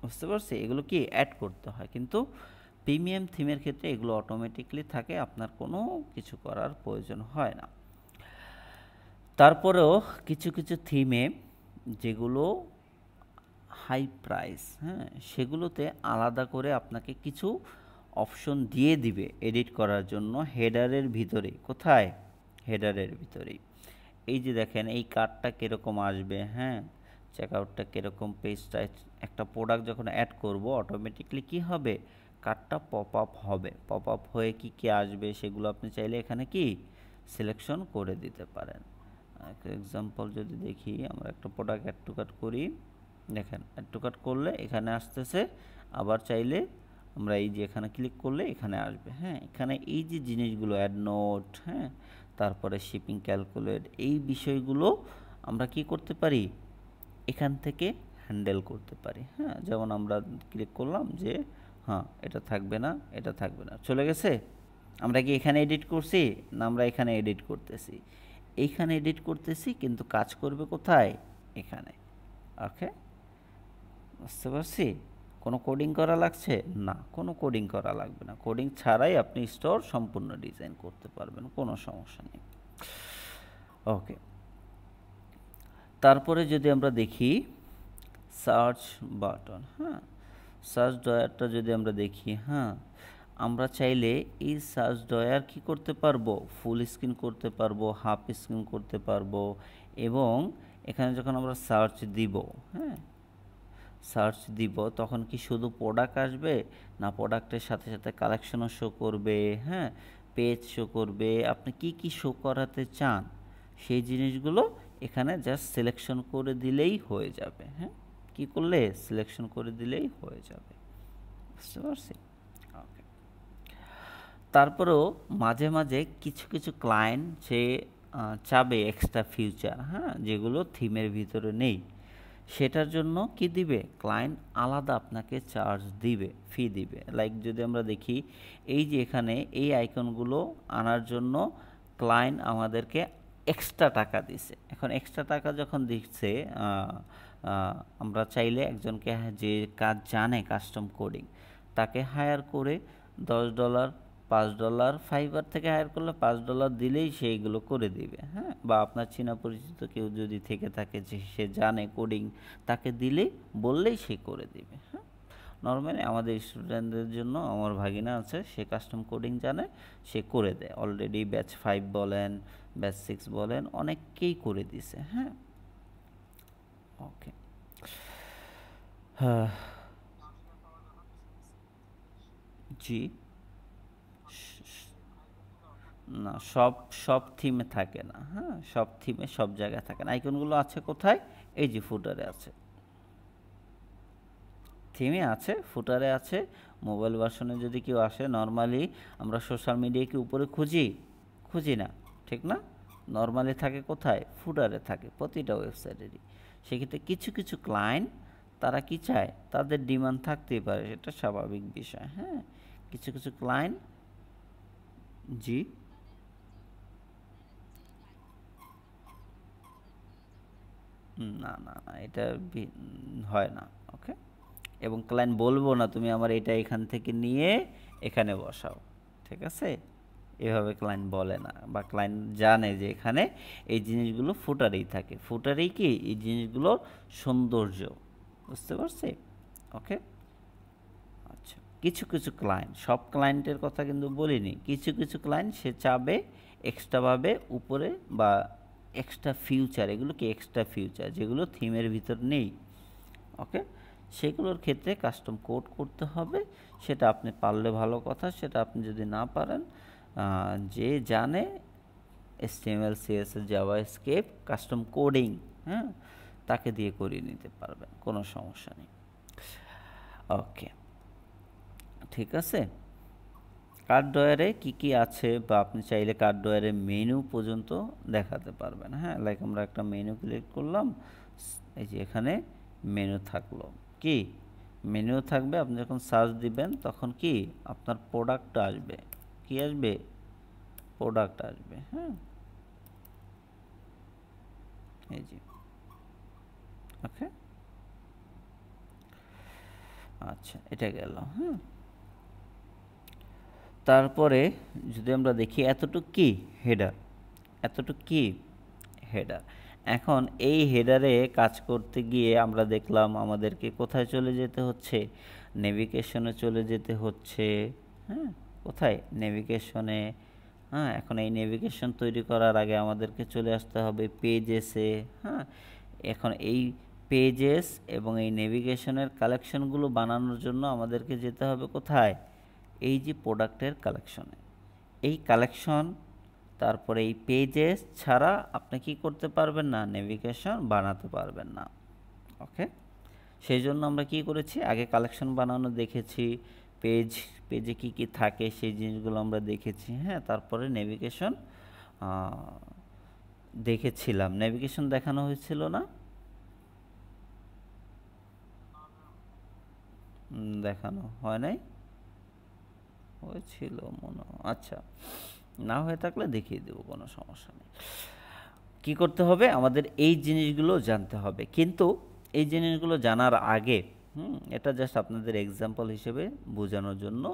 বুঝতে পারছি? এগুলো কি অ্যাড করতে হয়, কিন্তু প্রিমিয়াম থিমের ক্ষেত্রে এগুলো অটোমেটিকলি থাকে, আপনার কোনো কিছু করার প্রয়োজন হয় না। তারপরেও কিছু কিছু থিমে যেগুলো হাই প্রাইস, হ্যাঁ, সেগুলোতে আলাদা করে আপনাকে কিছু অপশন দিয়ে দিবে এডিট করার জন্য হেডারের ভিতরে। কোথায়? হেডারের ভিতরেই। এই যে দেখেন এই কার্ডটা কীরকম আসবে, হ্যাঁ, চেকআউটটা কীরকম, পেজটা, একটা প্রোডাক্ট যখন অ্যাড করব অটোমেটিকলি কি হবে, কার্ডটা পপ আপ হবে, পপ আপ হয়ে কি কি আসবে সেগুলো আপনি চাইলে এখানে কি সিলেকশন করে দিতে পারেন। এক্সাম্পল যদি দেখি, আমরা একটা প্রোডাক্ট অ্যাড টু কার্ট করি, দেখেন অ্যাড টু কার্ট করলে এখানে আসতেছে, আবার চাইলে আমরা এই যে এখানে ক্লিক করলে এখানে আসবে। হ্যাঁ, এখানে এই যে জিনিসগুলো অ্যাড নোট, হ্যাঁ, তারপরে শিপিং ক্যালকুলেট, এই বিষয়গুলো আমরা কি করতে পারি, এখান থেকে হ্যান্ডেল করতে পারি। হ্যাঁ, যেমন আমরা ক্লিক করলাম যে হ্যাঁ এটা থাকবে না, এটা থাকবে না, চলে গেছে। আমরা কি এখানে এডিট করছি না আমরা এখানে এডিট করতেছি? এইখানে এডিট করতেছি, কিন্তু কাজ করবে কোথায়? এখানে। ওকে, বুঝতে পারছি? কোনো কোডিং করা লাগছে না, কোনো কোডিং করা লাগবে না, কোডিং ছাড়াই আপনি স্টোর সম্পূর্ণ ডিজাইন করতে পারবেন, কোনো সমস্যা নেই। ওকে, তারপরে যদি আমরা দেখি সার্চ বাটন, হ্যাঁ, সার্চ ডয়ারটা যদি আমরা দেখি, হ্যাঁ, আমরা চাইলে এই সার্চ ডয়ার কি করতে পারবো, ফুল স্ক্রিন করতে পারবো, হাফ স্ক্রিন করতে পারবো, এবং এখানে যখন আমরা সার্চ দিব, হ্যাঁ, সার্চ দিব তখন কি শুধু প্রোডাক্ট আসবে না প্রোডাক্টের সাথে সাথে কালেকশনও শো করবে, হ্যাঁ, পেজ শো করবে, আপনি কি কি শো করাতে চান সেই জিনিসগুলো এখানে জাস্ট সিলেকশন করে দিলেই হয়ে যাবে। হ্যাঁ, কি করলে সিলেকশন করে দিলেই হয়ে যাবে। বুঝতে পারছি? ওকে, তারপরেও মাঝে মাঝে কিছু কিছু ক্লায়েন্ট সে চাবে এক্সট্রা ফিচার, হ্যাঁ, যেগুলো থিমের ভিতরে নেই, সেটার জন্য কি দিবে ক্লায়েন্ট, আলাদা আপনাকে চার্জ দিবে, ফি দিবে। লাইক যদি আমরা দেখি এই যে এখানে এই আইকনগুলো আনার জন্য ক্লায়েন্ট আমাদেরকে এক্সট্রা টাকা দিছে। এখন এক্সট্রা টাকা যখন দিচ্ছে, আমরা চাইলে একজনকে যে কাজ জানে কাস্টম কোডিং তাকে হায়ার করে $10, $5, ফাইবার থেকে হায়ার করলে $5 দিলেই সেইগুলো করে দিবে। হ্যাঁ, বা আপনার চেনা পরিচিত কেউ যদি থেকে থাকে যে সে জানে কোডিং, তাকে দিলেই বললেই সে করে দিবে। হ্যাঁ, নর্মালি আমাদের স্টুডেন্টদের জন্য আমার ভাগিনা আছে, সে কাস্টম কোডিং জানে, সে করে দেয় অলরেডি। ব্যাচ 5 বলেন, ব্যাচ 6 বলেন, অনেককেই করে দিছে। হ্যাঁ, ওকে, হ্যাঁ, জি, না সব সব থিমে থাকে না। হ্যাঁ, সব থিমে সব জায়গায় থাকে না। আইকনগুলো আছে কোথায়? এই যে ফুটারে আছে, থিমে আছে, ফুটারে আছে। মোবাইল ভার্সনে যদি কেউ আসে, নর্মালি আমরা সোশ্যাল মিডিয়ায় কি উপরে খুঁজি, খুঁজি না, ঠিক না? নর্মালি থাকে কোথায়, ফুটারে থাকে প্রতিটা ওয়েবসাইটেরই। সেক্ষেত্রে কিছু কিছু ক্লায়েন্ট তারা কি চায়, তাদের ডিমান্ড থাকতেই পারে, সেটা স্বাভাবিক বিষয়। হ্যাঁ, কিছু কিছু ক্লায়েন্ট, জি না না না, এটা হয় না। ওকে, এবং ক্লায়েন্ট বলবো না তুমি আমার এটা এখান থেকে নিয়ে এখানে বসাও, ঠিক আছে, এভাবে ক্লায়েন্ট বলে না, বা ক্লায়েন্ট জানে যে এখানে এই জিনিসগুলো ফুটারেই থাকে, ফুটারেই কি এই জিনিসগুলোর সৌন্দর্য, বুঝতে পারছি। ওকে, আচ্ছা, কিছু কিছু ক্লায়েন্ট, সব ক্লায়েন্টের কথা কিন্তু বলিনি, কিছু কিছু ক্লায়েন্ট সে চাবে এক্সট্রাভাবে উপরে বা এক্সট্রা ফিউচার, এগুলো কি এক্সট্রা ফিউচার যেগুলো থিমের ভিতর নেই। ওকে, সেগুলোর ক্ষেত্রে কাস্টম কোড করতে হবে, সেটা আপনি পারলে ভালো কথা, সেটা আপনি যদি না পারেন, যে জানে HTML CSS JavaScript custom coding, হ্যাঁ, তাকে দিয়ে করিয়ে নিতে পারবেন, কোনো সমস্যা নেই। ওকে, ঠিক আছে। কার্ড ড্রয়ারে কী কী আছে, বা আপনি চাইলে কার্ড ড্রয়ারে মেনু পর্যন্ত দেখাতে পারবেন। হ্যাঁ, লাইক আমরা একটা মেনু ক্লিক করলাম, এই যে এখানে মেনু থাকলো, কি মেনু থাকবে, আপনি যখন সার্চ দিবেন তখন কি আপনার প্রোডাক্ট আসবে, কি আসবে, প্রোডাক্ট আসবে। হ্যাঁ, এই যে, ওকে, আচ্ছা, এটা গেল। হ্যাঁ, তারপরে যদি আমরা দেখি এতটুক কি হেডার, এতটুক কি হেডার। এখন এই হেডারে কাজ করতে গিয়ে আমরা দেখলাম আমাদেরকে কোথায় চলে যেতে হচ্ছে, নেভিগেশনে চলে যেতে হচ্ছে। হ্যাঁ, কোথায়, নেভিগেশনে। হ্যাঁ, এখন এই নেভিগেশন তৈরি করার আগে আমাদেরকে চলে আসতে হবে পেজেসে। হ্যাঁ, এখন এই পেজেস এবং এই নেভিগেশনের কালেকশনগুলো বানানোর জন্য আমাদেরকে যেতে হবে কোথায়, এই যে প্রোডাক্টের কালেকশনে। এই কালেকশন, তারপরে এই পেজেস ছাড়া আপনি কি করতে পারবেন না, নেভিগেশন বানাতে পারবেন না। ওকে, সেই জন্য আমরা কি করেছি, আগে কালেকশন বানানো দেখেছি, পেজে কি কি থাকে সেই জিনিসগুলো আমরা দেখেছি। হ্যাঁ, তারপরে নেভিগেশন দেখেছিলাম, নেভিগেশন দেখানো হয়েছিল না, দেখানো হয় নাই, হয়েছিল মনে আচ্ছা, না হয়ে থাকলে দেখিয়ে দেবো, কোনো সমস্যা নেই। কি করতে হবে, আমাদের এই জিনিসগুলো জানতে হবে, কিন্তু এই জিনিসগুলো জানার আগে, এটা জাস্ট আপনাদের এক্সাম্পল হিসেবে বোঝানোর জন্য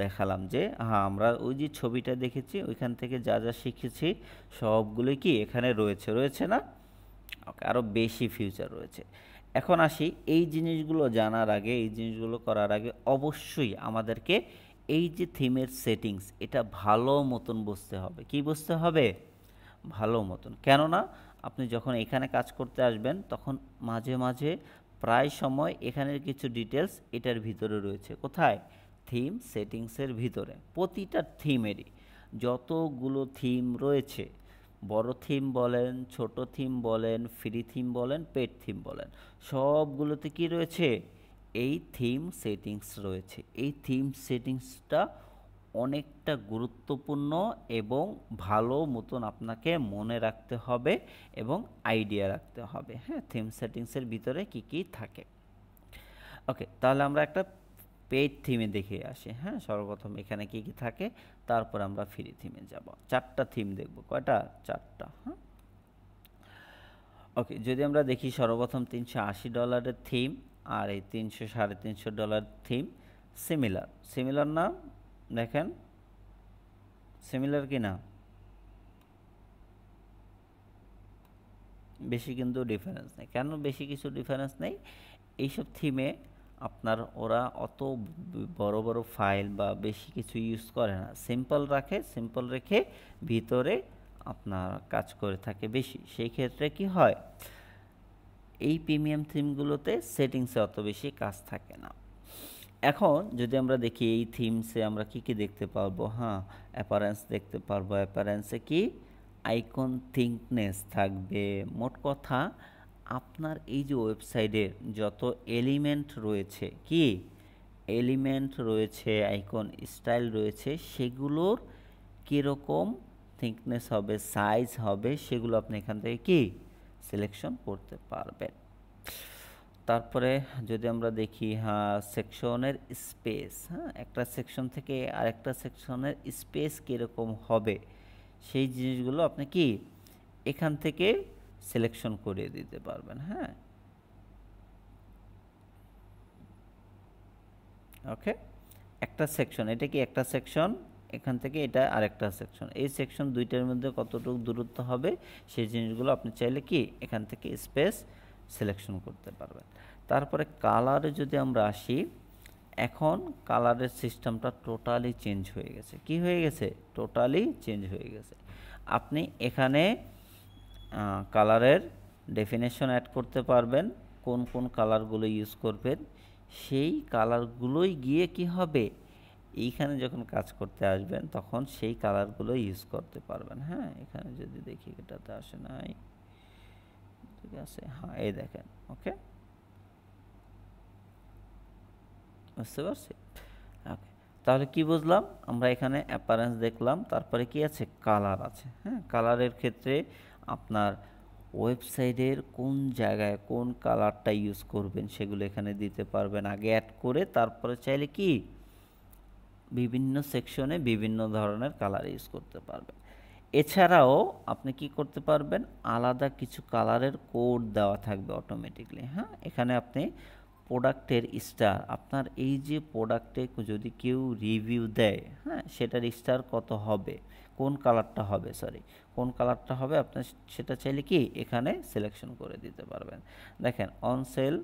দেখালাম যে হ্যাঁ, আমরা ওই যে ছবিটা দেখেছি ওইখান থেকে যা যা শিখেছি সবগুলোই কি এখানে রয়েছে, রয়েছে না। ওকে, আরও বেশি ফিউচার রয়েছে। এখন আসি, এই জিনিসগুলো জানার আগে, এই জিনিসগুলো করার আগে অবশ্যই আমাদেরকে এই যে থিমের সেটিংস, এটা ভালো মতন বুঝতে হবে। কি বুঝতে হবে, ভালো মতন। কেননা আপনি যখন এখানে কাজ করতে আসবেন তখন মাঝে মাঝে প্রায় সময় এখানের কিছু ডিটেলস এটার ভিতরে রয়েছে, কোথায়, থিম সেটিংসের ভিতরে। প্রতিটা থিমেরই যতগুলো থিম রয়েছে, বড় থিম বলেন, ছোট থিম বলেন, ফ্রি থিম বলেন, পেড থিম বলেন, সবগুলোতে কি রয়েছে, এই থিম সেটিংস রয়েছে। এই থিম সেটিংসটা অনেকটা গুরুত্বপূর্ণ এবং ভালো মতন আপনাকে মনে রাখতে হবে এবং আইডিয়া রাখতে হবে। হ্যাঁ, থিম সেটিংসের ভিতরে কি কি থাকে। ওকে, তাহলে আমরা একটা পেইড থিমে দেখে আসি। হ্যাঁ, সর্বপ্রথম এখানে কি কি থাকে, তারপর আমরা ফ্রি থিমে যাব। চারটা থিম দেখব, কয়টা, চারটা। হ্যাঁ, ওকে, যদি আমরা দেখি সর্বপ্রথম $380 থিম আর এই $300-350 থিম সিমিলার, সিমিলার না, দেখেন সিমিলার কি না, বেশি কিন্তু ডিফারেন্স নেই। কেন বেশি কিছু ডিফারেন্স নেই, এইসব থিমে আপনার ওরা অত বড় বড় ফাইল বা বেশি কিছু ইউজ করে না, সিম্পল রাখে, সিম্পল রেখে ভিতরে আপনার কাজ করে থাকে বেশি। সেই ক্ষেত্রে কি হয়, এই প্রিমিয়াম থিমগুলোতে সেটিংসে অত বেশি কাজ থাকে না। এখন যদি আমরা দেখি এই থিমসে আমরা কি কি দেখতে পারবো, হ্যাঁ, অ্যাপারেন্স দেখতে পারবো, অ্যাপারেন্সে কি আইকন থিকনেস থাকবে। মোট কথা আপনার এই যে ওয়েবসাইটের যত এলিমেন্ট রয়েছে, কি এলিমেন্ট রয়েছে, আইকন স্টাইল রয়েছে, সেগুলোর কীরকম থিকনেস হবে, সাইজ হবে, সেগুলো আপনি এখান থেকে কি সিলেকশন করতে পারবেন। তারপরে যদি আমরা দেখি, হ্যাঁ, সেকশনের স্পেস, হ্যাঁ, একটা সেকশন থেকে আরেকটা সেকশনের স্পেস কীরকম হবে সেই জিনিসগুলো আপনি কি এখান থেকে সিলেকশন করে দিতে পারবেন। হ্যাঁ, ওকে, একটা সেকশন, এটা কি একটা সেকশন, এখান থেকে এটা আরেকটা সেকশন, এই সেকশন দুইটার মধ্যে কতটুকু দূরত্ব হবে সেই জিনিসগুলো আপনি চাইলে কি এখান থেকে স্পেস সিলেকশন করতে পারবেন। তারপরে কালারে যদি আমরা আসি, এখন কালারের সিস্টেমটা টোটালি চেঞ্জ হয়ে গেছে। কি হয়ে গেছে? টোটালি চেঞ্জ হয়ে গেছে। আপনি এখানে কালারের ডেফিনেশন অ্যাড করতে পারবেন, কোন কোন কালারগুলো ইউজ করবেন, সেই কালারগুলোই গিয়ে কি হবে এইখানে যখন কাজ করতে আসবেন তখন সেই কালারগুলো ইউজ করতে পারবেন। হ্যাঁ, এখানে যদি দেখি এটাতে আসে নাই, ঠিক আছে, হ্যাঁ, এই দেখেন, ওকে, বুঝতে পারছি। ওকে, তাহলে কি বুঝলাম আমরা? এখানে অ্যাপারেন্স দেখলাম, তারপরে কি আছে, কালার আছে। হ্যাঁ, কালারের ক্ষেত্রে আপনার ওয়েবসাইটের কোন জায়গায় কোন কালারটা ইউজ করবেন সেগুলো এখানে দিতে পারবেন আগে অ্যাড করে, তারপরে চাইলে কি বিভিন্ন সেকশনে বিভিন্ন ধরনের কালার ইউজ করতে পারবেন। এছাড়াও আপনি কি করতে পারবেন, আলাদা কিছু কালারের কোড দেওয়া থাকবে অটোমেটিকলি। হ্যাঁ, এখানে আপনি প্রোডাক্টের স্টার, আপনার এই যে প্রোডাক্টে যদি কেউ রিভিউ দেয়, হ্যাঁ, সেটার স্টার কত হবে, কোন কালারটা হবে, কোন কালারটা হবে, আপনার সেটা চাইলে কি এখানে সিলেকশন করে দিতে পারবেন। দেখেন অন সেল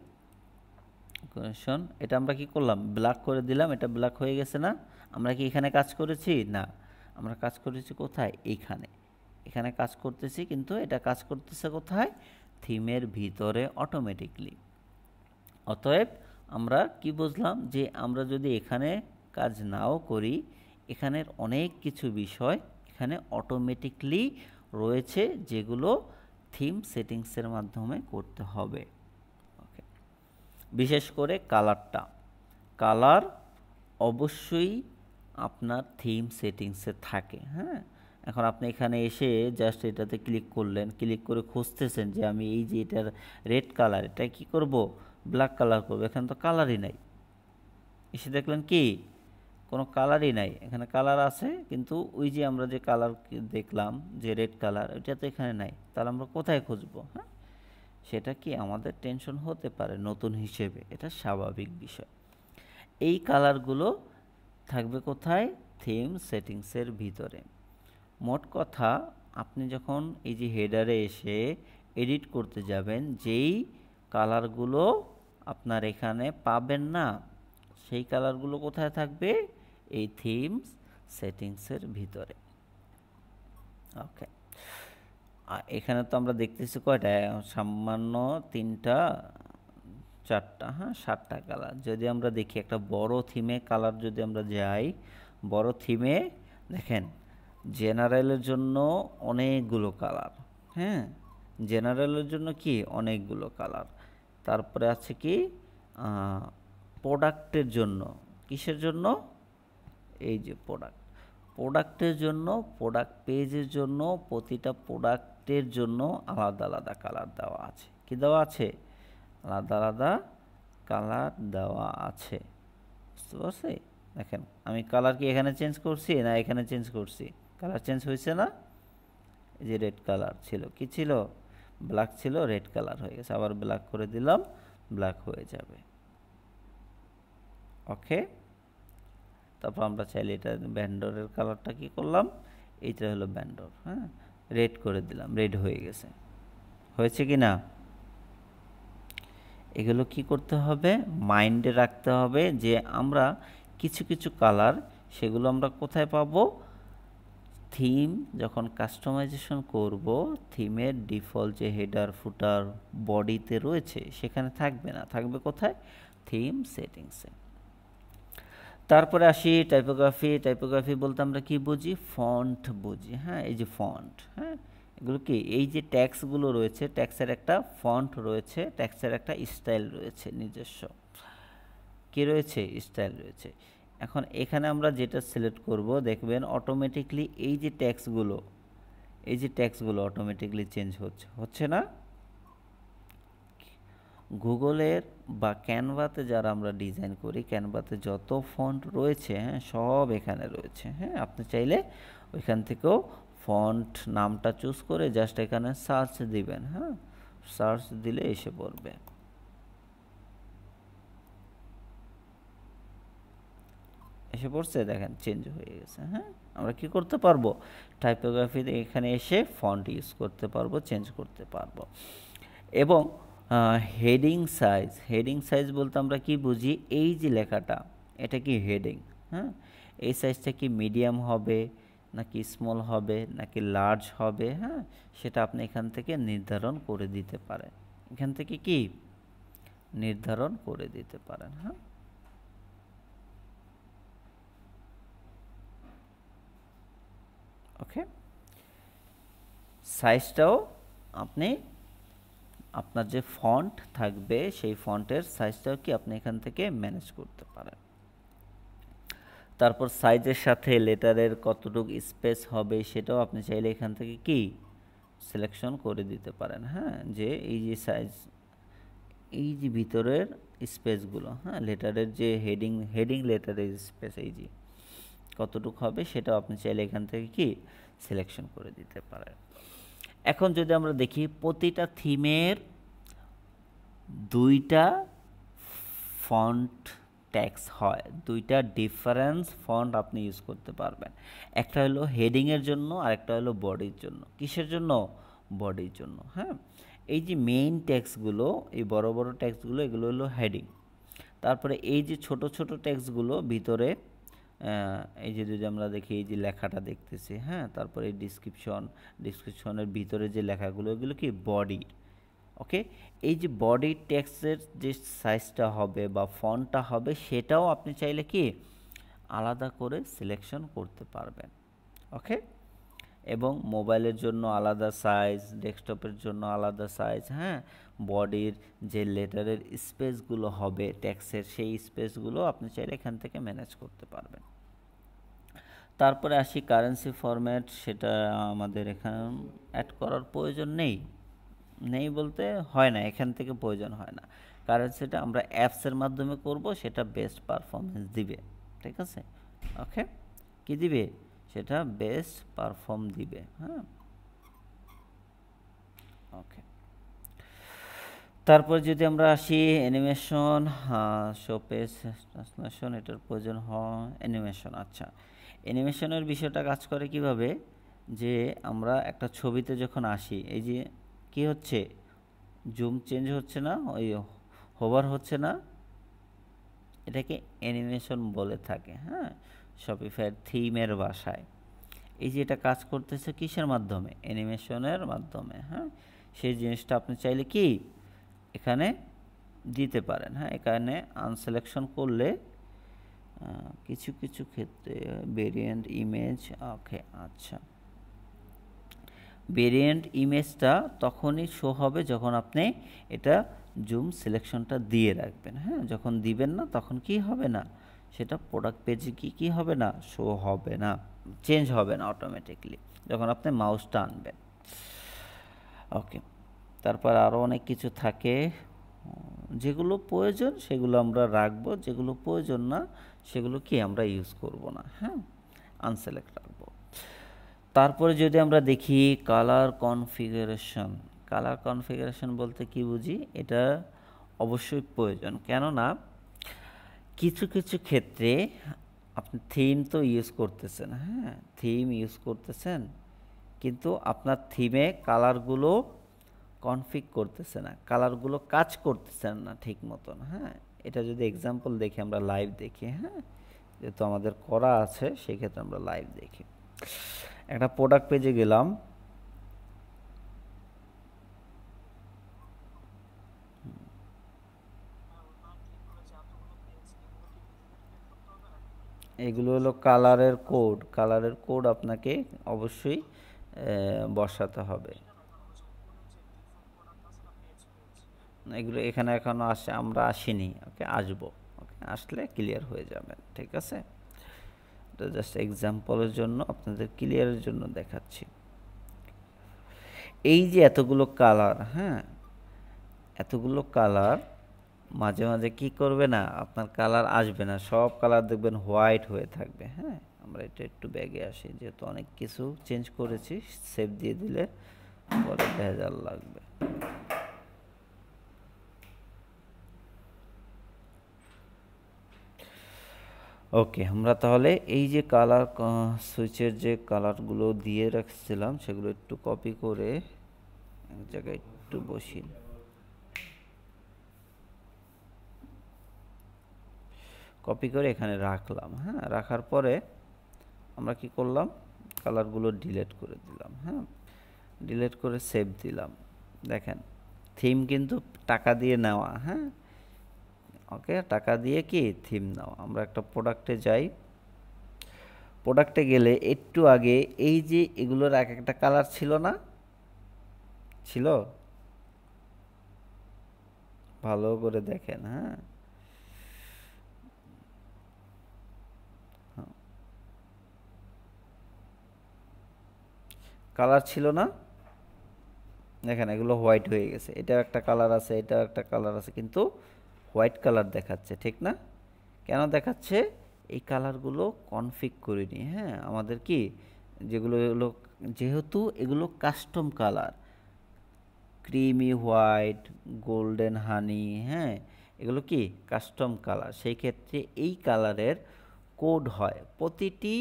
কোয়েশন, এটা আমরা কি করলাম, ব্ল্যাক করে দিলাম, এটা ব্ল্যাক হয়ে গেছে না? আমরা কি এখানে কাজ করেছি? না, আমরা কাজ করেছি কোথায়, এইখানে, এখানে কাজ করতেছি, কিন্তু এটা কাজ করতেছে কোথায়, থিমের ভিতরে অটোমেটিকলি। অতএব আমরা কি বুঝলাম, যে আমরা যদি এখানে কাজ নাও করি, এখানের অনেক কিছু বিষয় এখানে অটোমেটিকলি রয়েছে যেগুলো থিম সেটিংসের মাধ্যমে করতে হবে। ওকে, বিশেষ করে কালারটা, কালার অবশ্যই আপনার থিম সেটিংসে থাকে। হ্যাঁ, এখন আপনি এখানে এসে জাস্ট এটাতে ক্লিক করলেন, ক্লিক করে খুঁজতেছেন যে আমি এই যে এটার রেড কালার, এটা কি করব, ব্ল্যাক কালার করব, এখানে তো কালারই নাই। এসে দেখলেন কি কোনো কালারই নাই, এখানে কালার আছে কিন্তু ওই যে আমরা যে কালার দেখলাম যে রেড কালার, ওইটা তো এখানে নাই, তাহলে আমরা কোথায় খুঁজবো? হ্যাঁ, সেটা কি আমাদের টেনশন হতে পারে নতুন হিসেবে, এটা স্বাভাবিক বিষয়। এই কালারগুলো থাকবে কোথায়, থিম সেটিংসের ভিতরে। মোট কথা, আপনি যখন এই যে হেডারে এসে এডিট করতে যাবেন, যেই কালারগুলো আপনার এখানে পাবেন না, সেই কালারগুলো কোথায় থাকবে, এই থিমস সেটিংসের ভিতরে। ওকে, এখানে তো আমরা দেখতেছি কয়টা, সামান্য 3টা 4টা, হ্যাঁ, 7টা কালার। যদি আমরা দেখি একটা বড় থিমে কালার, যদি আমরা যাই বড় থিমে, দেখেন জেনারেলের জন্য অনেকগুলো কালার। হ্যাঁ, জেনারেলের জন্য কি অনেকগুলো কালার। তারপরে আছে কি প্রোডাক্টের জন্য, কিসের জন্য, এই যে প্রোডাক্টের জন্য, প্রোডাক্ট পেজের জন্য, প্রতিটা প্রোডাক্টের জন্য আলাদা আলাদা কালার দেওয়া আছে। কি দেওয়া আছে? আলাদা আলাদা কালার দেওয়া আছে, বুঝতে পারছি? দেখেন আমি কালার কি এখানে চেঞ্জ করছি না এখানে চেঞ্জ করছি? কালার চেঞ্জ হয়েছে না? এই যে রেড কালার ছিল, কি ছিল, ব্ল্যাক ছিল, রেড কালার হয়ে গেছে, আবার ব্ল্যাক করে দিলাম, ব্ল্যাক হয়ে যাবে। ওকে, তারপর আমরা চাইলে এটা ব্যান্ডরের কালারটা কি করলাম, এইটা হলো ব্যান্ডর, হ্যাঁ, রেড করে দিলাম, রেড হয়ে গেছে। হয়েছে কি না? এগুলো কি করতে হবে, মাইন্ডে রাখতে হবে যে আমরা কিছু কিছু কালার, সেগুলো আমরা কোথায় পাবো, থিম যখন কাস্টমাইজেশন করব, থিমের ডিফল্ট যে হেডার ফুটার বডিতে রয়েছে সেখানে থাকবে না, থাকবে কোথায়, থিম সেটিংসে। তারপরে আসি টাইপোগ্রাফি। টাইপোগ্রাফি বলতে আমরা কি বুঝি, ফন্ট বুঝি। হ্যাঁ, এই যে ফন্ট, হ্যাঁ, এগুলো কি, এই যে ট্যাক্সগুলো রয়েছে, ট্যাক্সের একটা ফন্ট রয়েছে, ট্যাক্সের একটা স্টাইল রয়েছে, নিজস্ব কি রয়েছে, স্টাইল রয়েছে। এখন এখানে আমরা যেটা সিলেক্ট করব, দেখবেন অটোমেটিকলি এই যে ট্যাক্সগুলো, এই যে টেক্সটগুলো অটোমেটিকলি চেঞ্জ হচ্ছে না? গুগলের বা ক্যানভাতে যারা আমরা ডিজাইন করি, ক্যানভাতে যত ফন্ট রয়েছে, হ্যাঁ, সব এখানে রয়েছে। হ্যাঁ, আপনি চাইলে ওইখান থেকেও ফন্ট নামটা চুজ করে জাস্ট এখানে সার্চ দিবেন। হ্যাঁ, সার্চ দিলে এসে পড়বে। এসে পড়ছে, দেখেন চেঞ্জ হয়ে গেছে। হ্যাঁ, আমরা কি করতে পারবো? টাইপোগ্রাফিতে এখানে এসে ফন্ট ইউজ করতে পারবো, চেঞ্জ করতে পারবো। এবং হেডিং সাইজ বলতে আমরা কি বুঝি? এই যে লেখাটা, এটা কি হেডিং? হ্যাঁ, এই সাইজটা কি মিডিয়াম হবে নাকি স্মল হবে নাকি লার্জ হবে? হ্যাঁ, সেটা আপনি এখান থেকে নির্ধারণ করে দিতে পারেন। এখান থেকে কি নির্ধারণ করে দিতে পারেন। হ্যাঁ, ওকে। সাইজটাও আপনি আপনার যে ফন্ট থাকবে সেই ফন্টের সাইজটাও কি আপনি এখান থেকে ম্যানেজ করতে পারেন। তারপর সাইজের সাথে লেটারের কতটুকু স্পেস হবে সেটাও আপনি চাইলে এখান থেকে কি সিলেকশন করে দিতে পারেন। হ্যাঁ, যে এই যে সাইজ, এই যে ভিতরের স্পেসগুলো, হ্যাঁ, লেটারের যে হেডিং লেটারের স্পেস এই যে কতটুকু হবে সেটাও আপনি চাইলে এখান থেকে কি সিলেকশন করে দিতে পারেন। এখন যদি আমরা দেখি প্রতিটা থিমের দুইটা ফন্ট ট্যাক্স হয়, দুইটা ডিফারেন্স ফন্ট আপনি ইউজ করতে পারবেন। একটা হলো হেডিংয়ের জন্য আর একটা হলো বডির জন্য। কিসের জন্য? বডির জন্য। হ্যাঁ, এই যে মেইন ট্যাক্সগুলো, এই বড় বড় ট্যাক্সগুলো, এগুলো হলো হেডিং। তারপরে এই যে ছোট ছোট ট্যাক্সগুলো ভিতরে, এই যে যদি আমরা দেখি এই যে লেখাটা দেখতেছি, হ্যাঁ, তারপরে এই ডিসক্রিপশনের ভিতরে যে লেখাগুলো, এগুলো কি বডি। ওকে, এই যে বডি টেক্সটের যে সাইজটা হবে বা ফন্টটা হবে সেটাও আপনি চাইলে কি আলাদা করে সিলেকশন করতে পারবেন। ওকে, এবং মোবাইলের জন্য আলাদা সাইজ, ডেস্কটপের জন্য আলাদা সাইজ। হ্যাঁ, বডির যে লেটারের স্পেসগুলো হবে টেক্সটের, সেই স্পেসগুলো আপনি চাইলে এখান থেকে ম্যানেজ করতে পারবেন। তারপরে আসি কারেন্সি ফরম্যাট, সেটা আমাদের এখানে অ্যাড করার প্রয়োজন নেই বলতে হয় না, এখান থেকে প্রয়োজন হয় না, কারণ সেটা আমরা অ্যাপসের মাধ্যমে করব, সেটা বেস্ট পারফরমেন্স দিবে। ঠিক আছে, ওকে, কি দিবে? সেটা বেস্ট পারফর্ম দিবে। হ্যাঁ, ওকে। তারপর যদি আমরা আসি অ্যানিমেশন, শোপেজ ট্রান্সলেশন, এটার প্রয়োজন হয় অ্যানিমেশন। আচ্ছা, অ্যানিমেশনের বিষয়টা কাজ করে কিভাবে? যে আমরা একটা ছবিতে যখন আসি, এই যে কি হচ্ছে, জুম চেঞ্জ হচ্ছে না, ওই হোভার হচ্ছে না, এটাকে অ্যানিমেশন বলে থাকে। হ্যাঁ, শপিফাইয়ের থিমের ভাষায় এই যে এটা কাজ করতেছে কিসের মাধ্যমে? অ্যানিমেশনের মাধ্যমে। হ্যাঁ, সেই জিনিসটা আপনি চাইলে কি এখানে দিতে পারেন। হ্যাঁ, এখানে আনসিলেকশন করলে কিছু কিছু ক্ষেত্রে ভেরিয়েন্ট ইমেজ, ওকে, আচ্ছা, ভেরিয়েন্ট ইমেজটা তখনই শো হবে যখন আপনি এটা জুম সিলেকশনটা দিয়ে রাখবেন। হ্যাঁ, যখন দিবেন না তখন কি হবে না, সেটা প্রোডাক্ট পেজে কি হবে না, শো হবে না, চেঞ্জ হবে না অটোমেটিকলি যখন আপনি মাউসটা আনবেন। ওকে, তারপর আরও অনেক কিছু থাকে, যেগুলো প্রয়োজন সেগুলো আমরা রাখবো, যেগুলো প্রয়োজন না সেগুলো কি আমরা ইউজ করব না। হ্যাঁ, আনসিলেক্ট রাখবো। তারপরে যদি আমরা দেখি কালার কনফিগারেশন বলতে কি বুঝি? এটা অবশ্যই প্রয়োজন, কেননা কিছু কিছু ক্ষেত্রে আপনি থিম তো ইউজ করতেছেন, হ্যাঁ, থিম ইউজ করতেছেন, কিন্তু আপনার থিমে কালারগুলো কনফিগ করতেছে না, কালারগুলো কাজ করতেছেন না ঠিক মতন। হ্যাঁ, এটা যদি এক্সাম্পল দেখি, আমরা লাইভ দেখি। হ্যাঁ, যেহেতু আমাদের করা আছে সেক্ষেত্রে আমরা লাইভ দেখি। একটা প্রোডাক্ট পেজে গেলাম, এগুলো হলো কালারের কোড আপনাকে অবশ্যই বসাতে হবে। এগুলো এখানে এখনো আমরা আসিনি। ওকে, আসবো। ওকে, আসলে ক্লিয়ার হয়ে যাবে। ঠিক আছে, এটা জাস্ট এক্সাম্পলের জন্য, আপনাদের ক্লিয়ারের জন্য দেখাচ্ছি। এই যে এতগুলো কালার, হ্যাঁ, এতগুলো কালার মাঝে মাঝে কি করবে না, আপনার কালার আসবে না, সব কালার দেখবেন হোয়াইট হয়ে থাকবে। হ্যাঁ, আমরা এটা একটু ব্যাগে আসি, যেহেতু অনেক কিছু চেঞ্জ করেছি, সেভ দিয়ে দিলে পরে ভেজাল লাগবে। ওকে, আমরা তাহলে এই যে কালার সুইচের যে কালারগুলো দিয়ে রাখছিলাম সেগুলো একটু কপি করে এক জায়গায় একটু বসি, কপি করে এখানে রাখলাম। হ্যাঁ, রাখার পরে আমরা কি করলাম, কালারগুলো ডিলিট করে দিলাম। হ্যাঁ, ডিলিট করে সেভ দিলাম। দেখেন থিম কিন্তু টাকা দিয়ে নেওয়া। হ্যাঁ, ওকে, টাকা দিয়ে কি থিম নেওয়া। আমরা একটা প্রোডাক্টে যাই, প্রোডাক্টে গেলে একটু আগে এই যে এগুলোর এক একটা কালার ছিল না, ছিল, ভালো করে দেখেন। হ্যাঁ, কালার ছিল না, দেখেন এগুলো হোয়াইট হয়ে গেছে, এটাও একটা কালার আছে, এটাও একটা কালার আছে, কিন্তু হোয়াইট কালার দেখাচ্ছে, ঠিক না? কেন দেখাচ্ছে? এই কালারগুলো কনফিগ করিনি। হ্যাঁ, আমাদের কি যেগুলো এগুলো, যেহেতু এগুলো custom colour, creamy white, golden honey, হ্যাঁ, এগুলো কি কাস্টম কালার, সেই ক্ষেত্রে এই কালারের কোড হয় প্রতিটি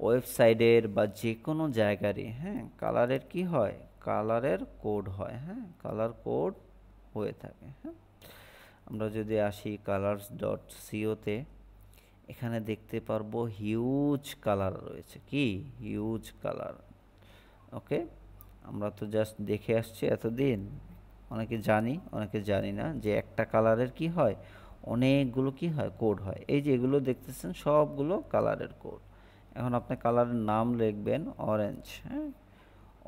ওয়েবসাইটের বা যে কোনো জায়গারই। হ্যাঁ, কালারের কি হয়, কালারের কোড হয়। হ্যাঁ, কালার কোড হয়ে থাকে। হ্যাঁ, আমরা যদি আসি colors.co-তে, এখানে দেখতে পারবো হিউজ কালার রয়েছে, কি হিউজ কালার। ওকে, আমরা তো জাস্ট দেখে আসছি এতদিন, অনেকে জানি অনেকে জানি না যে একটা কালারের কি হয়, অনেকগুলো কি হয়, কোড হয়। এই যে এগুলো দেখতেছেন সবগুলো কালারের কোড। এখন আপনি কালারের নাম লিখবেন অরেঞ্জ। হ্যাঁ,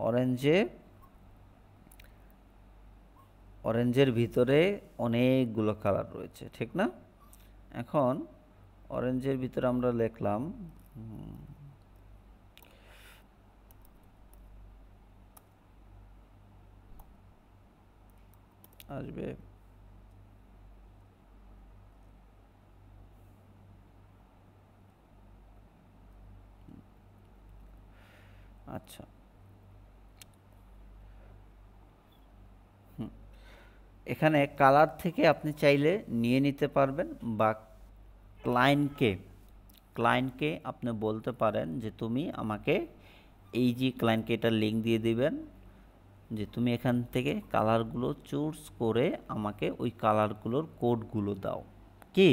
অরেঞ্জে, অরেঞ্জের ভিতরে অনেকগুলো কালার রয়েছে, ঠিক না? এখন অরেঞ্জের ভিতরে আমরা লিখলাম আসবে আচ্ছা, এখানে কালার থেকে আপনি চাইলে নিয়ে নিতে পারবেন, বা ক্লায়েন্টকে ক্লায়েন্টকে আপনি বলতে পারেন যে তুমি আমাকে, এই যে ক্লায়েন্টকে এটা লিঙ্ক দিয়ে দিবেন যে তুমি এখান থেকে কালারগুলো চুজ করে আমাকে ওই কালারগুলোর কোডগুলো দাও, কি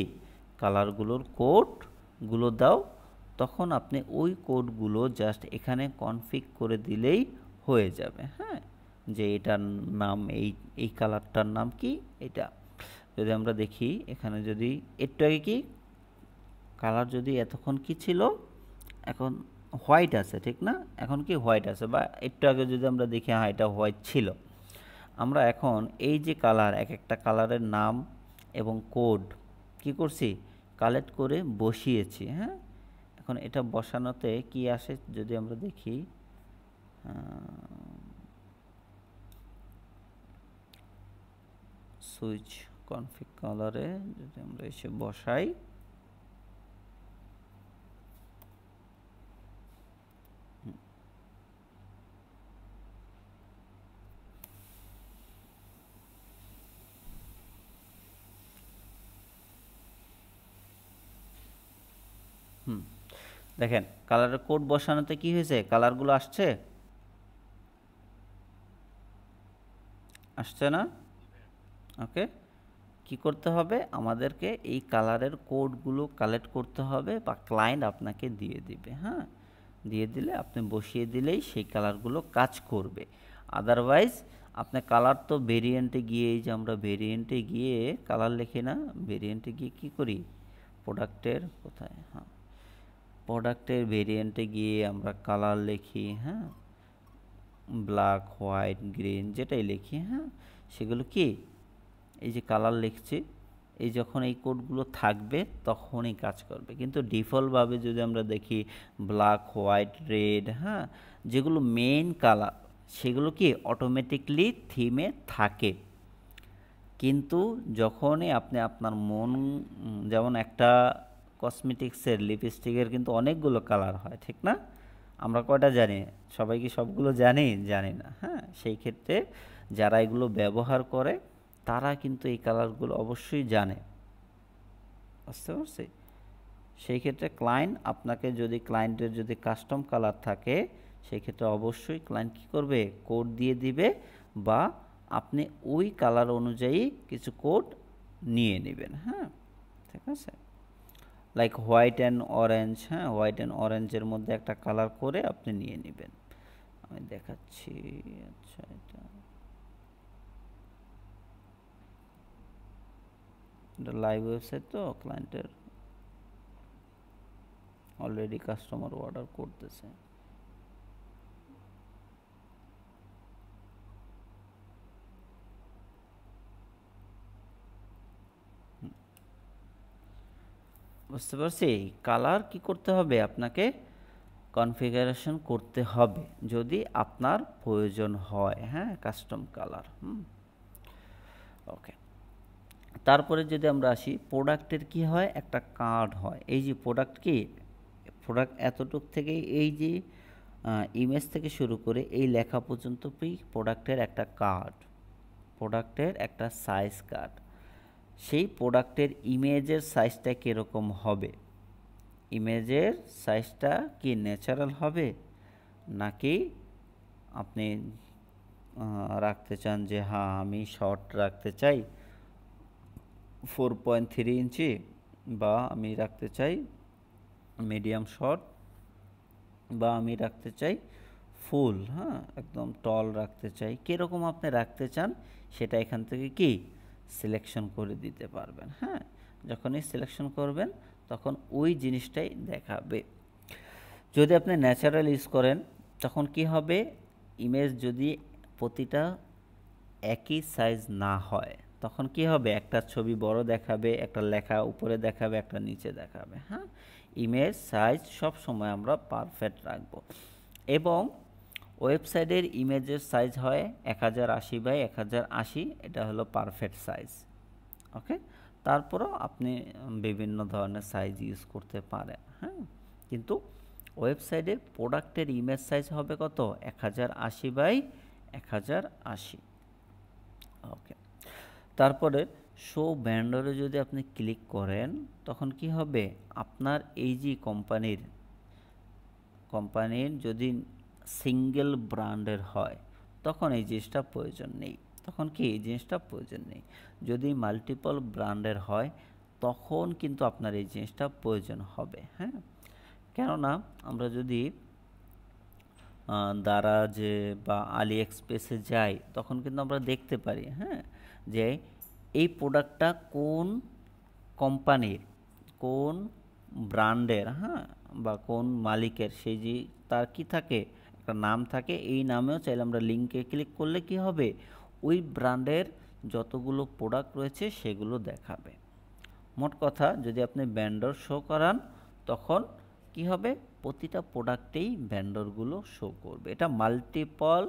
কালারগুলোর কোডগুলো দাও। তখন আপনি ওই কোডগুলো জাস্ট এখানে কনফিগ করে দিলেই হয়ে যাবে। হ্যাঁ, যে এটার নাম, এই কালারটার নাম কি, এটা যদি আমরা দেখি এখানে, যদি একটু আগে কি কালার, যদি এতক্ষণ কি ছিল, এখন হোয়াইট আছে, ঠিক না? এখন কি হোয়াইট আছে, বা একটু আগে যদি আমরা দেখি হ্যাঁ এটা হোয়াইট ছিল। আমরা এখন এই যে কালার, এক একটা কালারের নাম এবং কোড কি করছি, কালেক্ট করে বসিয়েছি। হ্যাঁ, এখন এটা বসানোতে কি আসে যদি আমরা দেখি, সুইচ কনফিগ কালারে যদি আমরা এসে বসাই, দেখেন কালারের কোড বসানোতে কি হয়েছে, কালারগুলো আসছে, আসছে না? ওকে, কি করতে হবে, আমাদেরকে এই কালারের কোডগুলো কালেক্ট করতে হবে, বা ক্লায়েন্ট আপনাকে দিয়ে দিবে। হ্যাঁ, দিয়ে দিলে আপনি বসিয়ে দিলেই সেই কালারগুলো কাজ করবে। আদারওয়াইজ আপনি কালার তো ভেরিয়েন্টে গিয়ে, এই যে আমরা ভেরিয়েন্টে গিয়ে কালার লিখি না, ভেরিয়েন্টে গিয়ে কি করি, প্রোডাক্টের কোথায়, হ্যাঁ, প্রোডাক্টের ভেরিয়েন্টে গিয়ে আমরা কালার লিখি। হ্যাঁ, ব্ল্যাক, হোয়াইট, গ্রিন, যেটাই লিখি, হ্যাঁ, সেগুলো কি, এই যে কালার লিখছি, এই যখন এই কোডগুলো থাকবে তখনই কাজ করবে। কিন্তু ডিফল্টভাবে যদি আমরা দেখি ব্ল্যাক, হোয়াইট, রেড, হ্যাঁ, যেগুলো মেইন কালার, সেগুলো কি অটোমেটিকলি থিমে থাকে। কিন্তু যখনই আপনি আপনার মন, যেমন একটা কসমেটিক্সের লিপস্টিকের কিন্তু অনেকগুলো কালার হয়, ঠিক না? আমরা কয়টা জানি? সবাই কি সবগুলো জানি? জানি না। হ্যাঁ, সেই ক্ষেত্রে যারা এগুলো ব্যবহার করে তারা কিন্তু এই কালারগুলো অবশ্যই জানে। বুঝতে পারছি? সেই ক্ষেত্রে আপনাকে যদি ক্লায়েন্টের যদি কাস্টম কালার থাকে, সেই ক্ষেত্রে অবশ্যই ক্লায়েন্ট কী করবে? কোড দিয়ে দিবে, বা আপনি ওই কালার অনুযায়ী কিছু কোড নিয়ে নেবেন। হ্যাঁ, ঠিক আছে। লাইক হোয়াইট অ্যান্ড অরেঞ্জ, হ্যাঁ, হোয়াইট অ্যান্ড অরেঞ্জের মধ্যে একটা কালার করে আপনি নিয়ে নেবেন। আমি দেখাচ্ছি। আচ্ছা, এটা লাইভ ওয়েবসাইট, তো ক্লায়েন্টের অলরেডি কাস্টমার অর্ডার করতেছে। বুঝতে পারছি? কালার কি করতে হবে? আপনাকে কনফিগারেশন করতে হবে যদি আপনার প্রয়োজন হয়। হ্যাঁ, কাস্টম কালার। ওকে। তারপরে যদি আমরা আসি, প্রোডাক্টের কি হয়? একটা কার্ড হয়। এই যে প্রোডাক্ট কি, প্রোডাক্ট এতটুক থেকে এই যে ইমেজ থেকে শুরু করে এই লেখা পর্যন্ত প্রোডাক্টের একটা কার্ড, প্রোডাক্টের একটা সাইজ কার্ড। সেই প্রোডাক্টের ইমেজের সাইজটা কীরকম হবে? ইমেজের সাইজটা কি ন্যাচারাল হবে, নাকি আপনি রাখতে চান যে হ্যাঁ আমি শর্ট রাখতে চাই 4.3 ইঞ্চি, বা আমি রাখতে চাই মিডিয়াম শর্ট, বা আমি রাখতে চাই ফুল, হ্যাঁ একদম টল রাখতে চাই, কীরকম আপনি রাখতে চান সেটা এখান থেকে কি সিলেকশন করে দিতে পারবেন। হ্যাঁ, যখনই সিলেকশন করবেন তখন ওই জিনিসটাই দেখাবে। যদি আপনি ন্যাচারাল ইউজ করেন তখন কি হবে? ইমেজ যদি প্রতিটা একই সাইজ না হয় তখন কি হবে? একটা ছবি বড় দেখাবে, একটা লেখা উপরে দেখাবে, একটা নিচে দেখাবে। হ্যাঁ, ইমেজ সাইজ সব সময় আমরা পারফেক্ট রাখবো। এবং ওয়েবসাইটের ইমেজের সাইজ হয় 1080 বাই 1080, এটা হলো পারফেক্ট সাইজ। ওকে, তারপরও আপনি বিভিন্ন ধরনের সাইজ ইউজ করতে পারেন। হ্যাঁ, কিন্তু ওয়েবসাইটে প্রোডাক্টের ইমেজ সাইজ হবে কত? 1080 বাই 1080। ওকে, তারপরে শো ভেন্ডরে যদি আপনি ক্লিক করেন তখন কি হবে? আপনার এই যে কোম্পানির যদি সিঙ্গেল ব্র্যান্ডের হয় তখন এই জিনিসটা প্রয়োজন নেই। তখন কি এই জিনিসটা প্রয়োজন নেই। যদি মাল্টিপল ব্র্যান্ডের হয় তখন কিন্তু আপনার এই জিনিসটা প্রয়োজন হবে। হ্যাঁ, কেননা আমরা যদি দারাজে বা আলি এক্সপ্রেসে যাই তখন কিন্তু আমরা দেখতে পারি, হ্যাঁ, যে এই প্রোডাক্টটা কোন কোম্পানির, কোন ব্র্যান্ডের, হ্যাঁ, বা কোন মালিকের, সেই যে তার কি থাকে একটা নাম থাকে, এই নামেও চাইলে আমরা লিঙ্কে ক্লিক করলে কি হবে? ওই ব্র্যান্ডের যতগুলো প্রোডাক্ট রয়েছে সেগুলো দেখাবে। মোট কথা, যদি আপনি ভেন্ডর শো করান তখন কি হবে? প্রতিটা প্রোডাক্টেই ভেন্ডরগুলো শো করবে। এটা মাল্টিপল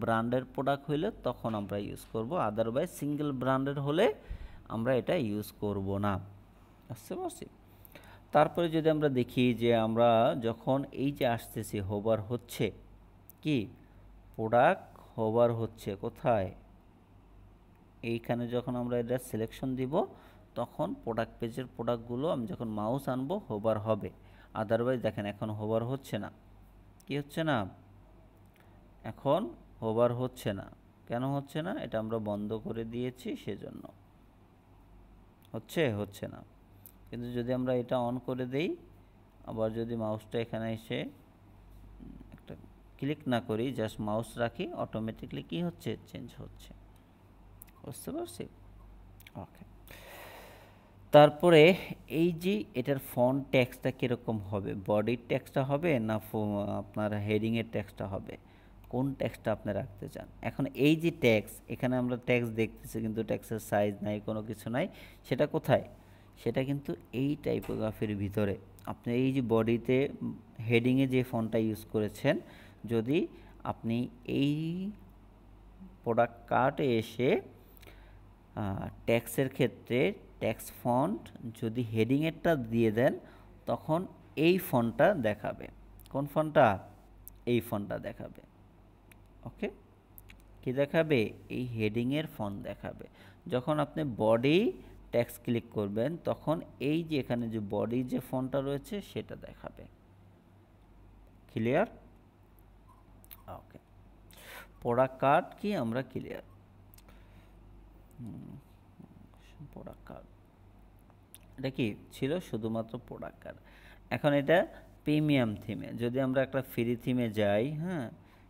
ব্র্যান্ডের প্রোডাক্ট হইলে তখন আমরা ইউজ করব, আদারওয়াইজ সিঙ্গেল ব্র্যান্ডের হলে আমরা এটা ইউজ করব না। বুঝতে পারছি? তারপরে যদি আমরা দেখি যে আমরা যখন এই যে আসতেছি হোভার হচ্ছে, কি প্রোডাক্ট হোভার হচ্ছে কোথায়? এইখানে যখন আমরা এটা সিলেকশন দিব তখন প্রোডাক্ট পেজের প্রোডাক্টগুলো আমি যখন মাউস আনবো হোভার হবে। আদারওয়াইজ দেখেন এখন হোভার হচ্ছে না। কি হচ্ছে না? এখন হোভার হচ্ছে না। কেন হচ্ছে না? এটা আমরা বন্ধ করে দিয়েছি, সেজন্য হচ্ছে না। কিন্তু যদি আমরা এটা অন করে দেই, আবার যদি মাউসটা এখানে এসে একটা ক্লিক না করি, জাস্ট মাউস রাখি, অটোমেটিকলি কি হচ্ছে? চেঞ্জ হচ্ছে। বুঝতে পারছি? ওকে, তারপরে এই যে এটার ফন্ট টেক্সটটা কীরকম হবে? বডির টেক্সটটা হবে না আপনার হেডিংয়ের টেক্সটটা হবে? কোন টেক্সটটা আপনি রাখতে চান? এখন এই যে ট্যাক্স, এখানে আমরা ট্যাক্স দেখতেছি কিন্তু ট্যাক্সের সাইজ নাই, কোনো কিছু নাই। সেটা কোথায়? সেটা কিন্তু এই টাইপোগ্রাফির ভিতরে। আপনি এই যে বডিতে হেডিংয়ে যে ফন্টটা ইউজ করেছেন, যদি আপনি এই প্রোডাক্ট কার্টে এসে ট্যাক্সের ক্ষেত্রে ট্যাক্স ফন্ট যদি হেডিংয়েরটা দিয়ে দেন তখন এই ফন্টটা দেখাবে। কোন ফন্টটা? এই ফন্টটা দেখাবে। ওকে, কি দেখাবে? এই হেডিংয়ের ফন্ট দেখাবে। যখন আপনি বডি ট্যাক্স ক্লিক করবেন তখন এই যে এখানে যে বডি যে ফন্টটা রয়েছে সেটা দেখাবে। ক্লিয়ার? ওকে, প্রোডাক্ট কার্ড কি আমরা ক্লিয়ার। প্রোডাক্ট কার্ড এটা কি ছিল? শুধুমাত্র প্রোডাক্ট কার্ড। এখন এটা প্রিমিয়াম থিমে, যদি আমরা একটা ফ্রি থিমে যাই, হ্যাঁ,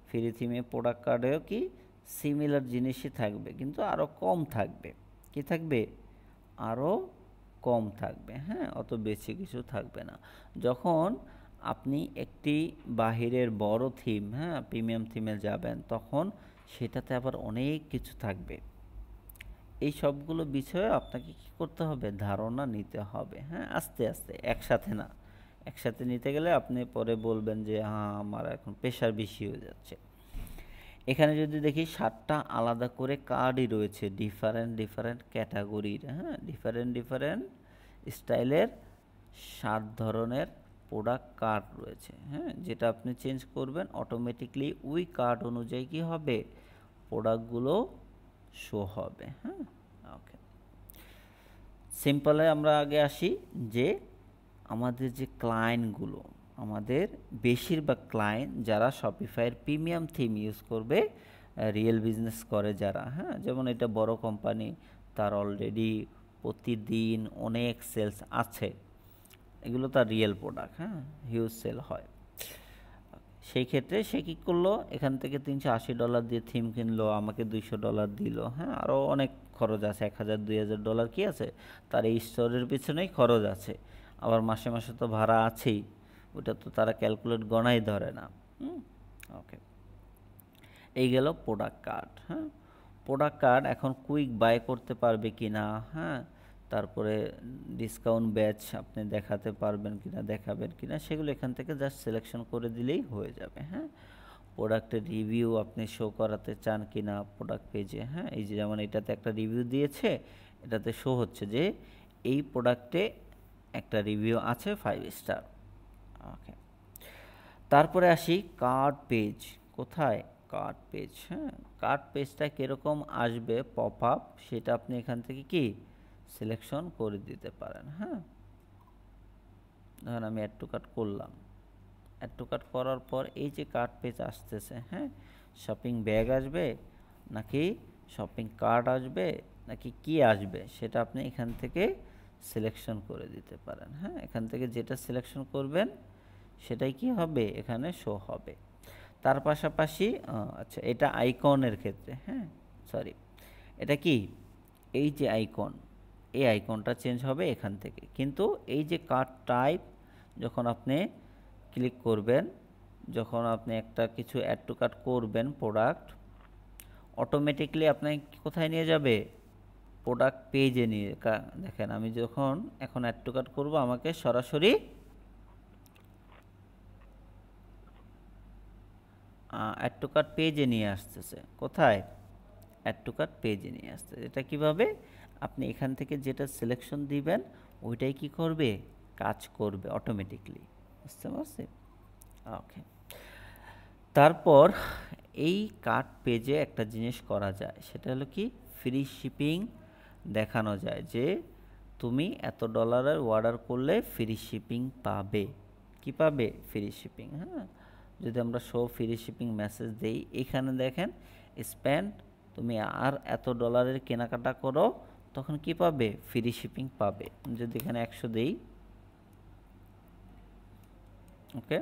ফ্রি থিমে প্রোডাক্ট কার্ডেও কি সিমিলার জিনিসই থাকবে, কিন্তু আরও কম থাকবে। কি থাকবে? আরও কম থাকবে, হ্যাঁ, অত বেশি কিছু থাকবে না। যখন আপনি একটি বাহিরের বড় থিম, হ্যাঁ, প্রিমিয়াম থিমে যাবেন তখন সেটাতে আবার অনেক কিছু থাকবে। এই সবগুলো বিষয়ে আপনাকে কি করতে হবে? ধারণা নিতে হবে, হ্যাঁ, আস্তে আস্তে, একসাথে না। একসাথে নিতে গেলে আপনি পরে বলবেন যে হ্যাঁ আমার এখন প্রেশার বেশি হয়ে যাচ্ছে। এখানে যদি দেখি 7টা আলাদা করে কার্ডই রয়েছে, ডিফারেন্ট ক্যাটাগরির, হ্যাঁ, ডিফারেন্ট স্টাইলের 7 ধরনের প্রোডাক্ট কার্ড রয়েছে, হ্যাঁ, যেটা আপনি চেঞ্জ করবেন অটোমেটিকলি ওই কার্ড অনুযায়ী কি হবে? প্রোডাক্টগুলো শো হবে, হ্যাঁ। ওকে, সিম্পলে আমরা আগে আসি যে আমাদের যে ক্লায়েন্টগুলো, আমাদের বেশিরভাগ ক্লায়েন্ট যারা শপিফাইয়ের প্রিমিয়াম থিম ইউজ করবে, রিয়েল বিজনেস করে যারা, হ্যাঁ, যেমন এটা বড় কোম্পানি, তার অলরেডি প্রতিদিন অনেক সেলস আছে, এগুলো তার রিয়েল প্রোডাক্ট, হ্যাঁ, হিউজ সেল হয়। সেই ক্ষেত্রে সে কী করলো? এখান থেকে $380 দিয়ে থিম কিনলো, আমাকে $200 দিল, হ্যাঁ, আরও অনেক খরচ আছে, $1000-2000 কি আছে তার এই স্টোরের পিছনেই খরচ আছে। আবার মাসে মাসে তো ভাড়া আছেই, ওটা তো তারা ক্যালকুলেট গণাই ধরে না। ওকে, এই গেল প্রোডাক্ট কার্ড, হ্যাঁ। প্রোডাক্ট কার্ড এখন কুইক বাই করতে পারবে কি না, হ্যাঁ, তারপরে ডিসকাউন্ট ব্যাচ আপনি দেখাতে পারবেন কিনা, দেখাবেন কিনা, সেগুলো এখান থেকে জাস্ট সিলেকশন করে দিলেই হয়ে যাবে, হ্যাঁ। প্রোডাক্টের রিভিউ আপনি শো করাতে চান কিনা প্রোডাক্ট পেজে, হ্যাঁ, এই যে যেমন এটাতে একটা রিভিউ দিয়েছে, এটাতে শো হচ্ছে যে এই প্রোডাক্টে একটা রিভিউ আছে 5 স্টার। ওকে, তারপরে আসি কার্ড পেজ। কোথায়? কার্ড পেজ, হ্যাঁ। কার্ড পেজটা কীরকম আসবে পপ আপ, সেটা আপনি এখান থেকে কি সিলেকশন করে দিতে পারেন, হ্যাঁ। ধরুন আমি অ্যাড টু কার্ট করলাম, অ্যাড টু কার্ট করার পর এই যে কার্ড পেজ আসতেছে, হ্যাঁ, শপিং ব্যাগ আসবে নাকি শপিং কার্ট আসবে নাকি কি আসবে সেটা আপনি এখান থেকে সিলেকশন করে দিতে পারেন, হ্যাঁ। এখান থেকে যেটা সিলেকশন করবেন সেটাই কি হবে? এখানে শো হবে। তার পাশাপাশি আচ্ছা, এটা আইকনের ক্ষেত্রে, হ্যাঁ, সরি, এটা কি এই যে আইকন, এই আইকনটা চেঞ্জ হবে এখান থেকে, কিন্তু এই যে কার্ড টাইপ যখন আপনি ক্লিক করবেন, যখন আপনি একটা কিছু অ্যাড টু কার্ট করবেন প্রোডাক্ট, অটোমেটিকলি আপনাকে কোথায় নিয়ে যাবে? প্রোডাক্ট পেজে নিয়ে। দেখেন আমি যখন এখন অ্যাড টু কার্ট করবো আমাকে সরাসরি অ্যাড টু কার্ট পেজে নিয়ে আসতেছে। কোথায়? অ্যাড টু কার্ট পেজে নিয়ে আসতেছে। এটা কিভাবে? আপনি এখান থেকে যেটা সিলেকশন দিবেন ওইটাই কি করবে? কাজ করবে অটোমেটিকলি। বুঝতে পারছি? ওকে, তারপর এই কার্ট পেজে একটা জিনিস করা যায়, সেটা হলো কি ফ্রি শিপিং দেখানো যায় যে তুমি এত ডলারের অর্ডার করলে ফ্রি শিপিং পাবে। কি পাবে? ফ্রি শিপিং, হ্যাঁ। যদি আমরা শো ফ্রি শিপিং মেসেজ দেই, এখানে দেখেন স্পেন্ড, তুমি আর এত ডলারের কেনাকাটা করো তখন কি পাবে? ফ্রি শিপিং পাবে। যদি এখানে 100 দেই, ওকে,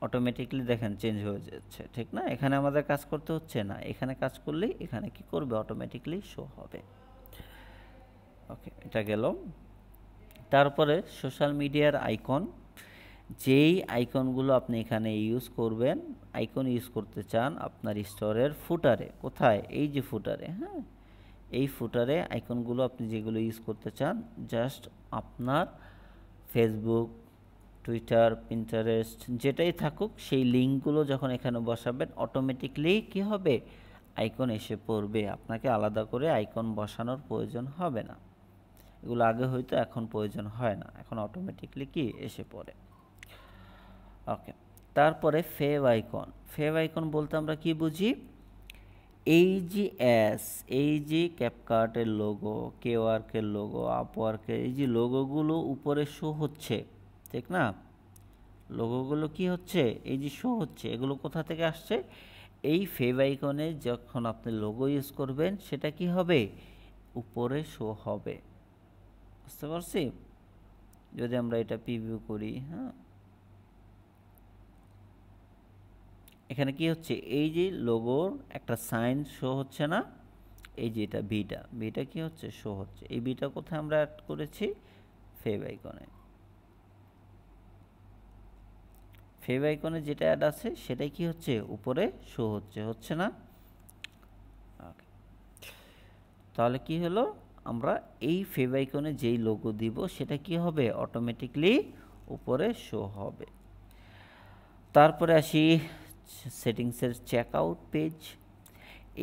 অটোমেটিকলি দেখেন চেঞ্জ হয়ে যাচ্ছে, ঠিক না? এখানে আমাদের কাজ করতে হচ্ছে না, এখানে কাজ করলেই এখানে কি করবে? অটোমেটিকলি শো হবে। ওকে, এটা গেল। তারপরে সোশ্যাল মিডিয়ার আইকন, যেই আইকনগুলো আপনি এখানে ইউজ করবেন, আইকন ইউজ করতে চান আপনার স্টোরের ফুটারে। কোথায়? এই যে ফুটারে, হ্যাঁ, এই ফুটারে আইকনগুলো আপনি যেগুলো ইউজ করতে চান, জাস্ট আপনার ফেসবুক, টুইটার, পিন্টারেস্ট যেটাই থাকুক সেই লিঙ্কগুলো যখন এখানে বসাবেন অটোমেটিকলি কি হবে, আইকন এসে পড়বে। আপনাকে আলাদা করে আইকন বসানোর প্রয়োজন হবে না। এগুলো আগে হয়তো, এখন প্রয়োজন হয় না, এখন অটোমেটিকলি কি এসে পড়ে। ওকে, তারপরে ফেভ আইকন। ফেভ আইকন বলতে আমরা কি বুঝি, এই যে এই যে ক্যাপকার্টের লোগো, কেওয়ার্কের লোগো, আপওয়ার্কের এই যে লোগোগুলো উপরে শো হচ্ছে, ঠিক না, লোগোগুলো কি হচ্ছে, এই যে শো হচ্ছে, এগুলো কোথা থেকে আসছে, এই ফেভ আইকনে যখন আপনি লোগো ইউজ করবেন সেটা কি হবে, উপরে শো হবে। বুঝতে পারছি? যদি আমরা এটা প্রিভিউ করি, হ্যাঁ, এখানে কি হচ্ছে, এই যে লোগোর একটা সাইন শো হচ্ছে না, এই যে এটা বিটা কি হচ্ছে, শো হচ্ছে। এই বিটা কোথায় আমরা অ্যাড করেছি, ফেভ আইকনে। ফেভ আইকনে যেটা অ্যাড আছে সেটাই কি হচ্ছে, উপরে শো হচ্ছে না। ওকে, তাহলে কি হলো, আমরা এই ফেভ আইকনে যেই লোগো দিব সেটা কি হবে, অটোমেটিকলি উপরে শো হবে। তারপরে আসি সেটিংসের চেকআউট পেজ।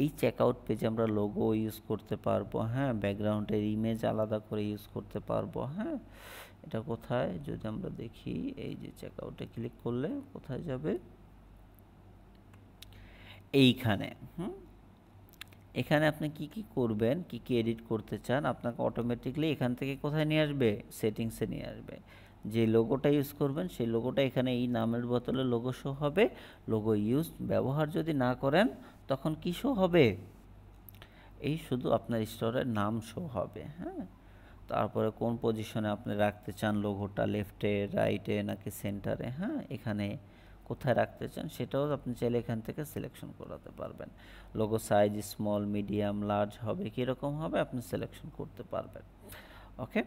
এই চেকআউট পেজে আমরা লোগো ইউজ করতে পারবো, হ্যাঁ, ব্যাকগ্রাউন্ডের ইমেজ আলাদা করে ইউজ করতে পারবো, হ্যাঁ। এটা কোথায়, যদি আমরা দেখি, এই যে চেকআউটে ক্লিক করলে কোথায় যাবে, এইখানে। এখানে আপনি কি কি করবেন, কি কি এডিট করতে চান, আপনাকে অটোমেটিকলি এখান থেকে কোথায় নিয়ে আসবে, সেটিংসে নিয়ে আসবে। যে লোগোটা ইউজ করবেন সেই লোগোটা এখানে এই নামের বদলে লোগো শো হবে। লোগো ব্যবহার যদি না করেন তখন কি শো হবে, এই শুধু আপনার স্টোরের নাম শো হবে, হ্যাঁ। তারপরে কোন পজিশনে আপনি রাখতে চান লোগোটা, লেফটে, রাইটে নাকি সেন্টারে, হ্যাঁ, এখানে কোথায় রাখতে চান সেটাও আপনি চাইলে এখান থেকে সিলেকশন করাতে পারবেন। Logo size small, medium, large হবে, কীরকম হবে আপনি সিলেকশন করতে পারবেন। ওকে,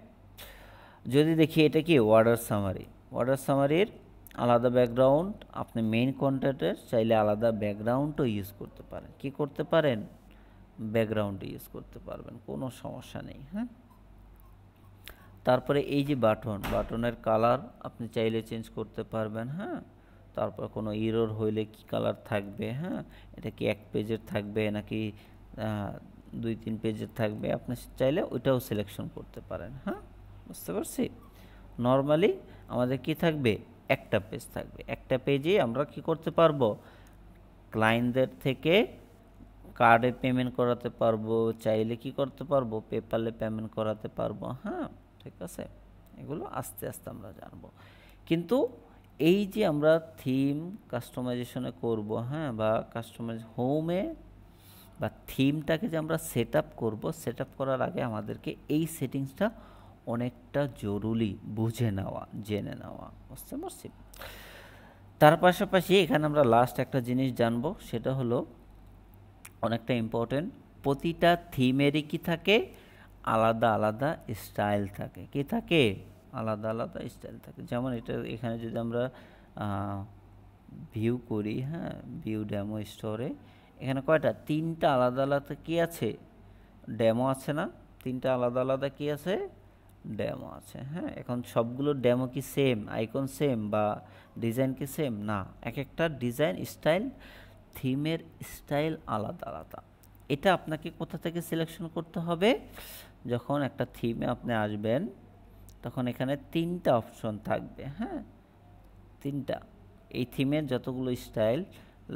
যদি দেখি এটা কি ওয়ার্ডার সামারি। ওয়ার্ডার সামারির আলাদা ব্যাকগ্রাউন্ড, আপনি মেইন কন্টেন্টের চাইলে আলাদা ব্যাকগ্রাউন্ডও ইউজ করতে পারেন। কি করতে পারেন, ব্যাকগ্রাউন্ড ইউজ করতে পারবেন, কোনো সমস্যা নেই, হ্যাঁ। তারপরে এই যে বাটনের কালার আপনি চাইলে চেঞ্জ করতে পারবেন, হ্যাঁ। তারপর কোনো ইরর হইলে কি কালার থাকবে, হ্যাঁ, এটা কি এক পেজের থাকবে নাকি 2-3 পেজের থাকবে, আপনি চাইলে ওইটাও সিলেকশন করতে পারেন, হ্যাঁ। বুঝতে পারছি? নর্মালি আমাদের কি থাকবে, একটা পেজ থাকবে, একটা পেজে আমরা কি করতে পারবো, ক্লায়েন্টদের থেকে কার্ডে পেমেন্ট করাতে পারবো, চাইলে কি করতে পারবো, পেপ্যালে পেমেন্ট করাতে পারবো, হ্যাঁ, ঠিক আছে। এগুলো আস্তে আস্তে আমরা জানবো। কিন্তু এই যে আমরা থিম কাস্টমাইজেশনে করব, হ্যাঁ, বা হোমে বা থিমটাকে যে আমরা সেট আপ করবো, সেট আপ করার আগে আমাদেরকে এই সেটিংসটা অনেকটা জরুরি বুঝে নেওয়া, জেনে নেওয়া। বুঝতে পারছি? তার পাশাপাশি এখানে আমরা লাস্ট একটা জিনিস জানবো, সেটা হলো অনেকটা ইম্পর্টেন্ট, প্রতিটা থিমেরই কি থাকে, আলাদা আলাদা স্টাইল থাকে। কি থাকে, আলাদা আলাদা স্টাইল থাকে। যেমন এটা এখানে যদি আমরা ভিউ করি, হ্যাঁ, ভিউ ডেমো স্টোরে, এখানে কয়টা, 3টা আলাদা আলাদা কি আছে, ডেমো আছে না, 3টা আলাদা আলাদা কি আছে, ডেমো আছে, হ্যাঁ। এখন সবগুলো ডেমো কি সেম, আইকন সেম বা ডিজাইন কি সেম না, এক একটা ডিজাইন স্টাইল, থিমের স্টাইল আলাদা আলাদা। এটা আপনাকে কোথা থেকে সিলেকশন করতে হবে, যখন একটা থিমে আপনি আসবেন তখন এখানে 3টা অপশন থাকবে, হ্যাঁ, 3টা। এই থিমের যতগুলো স্টাইল,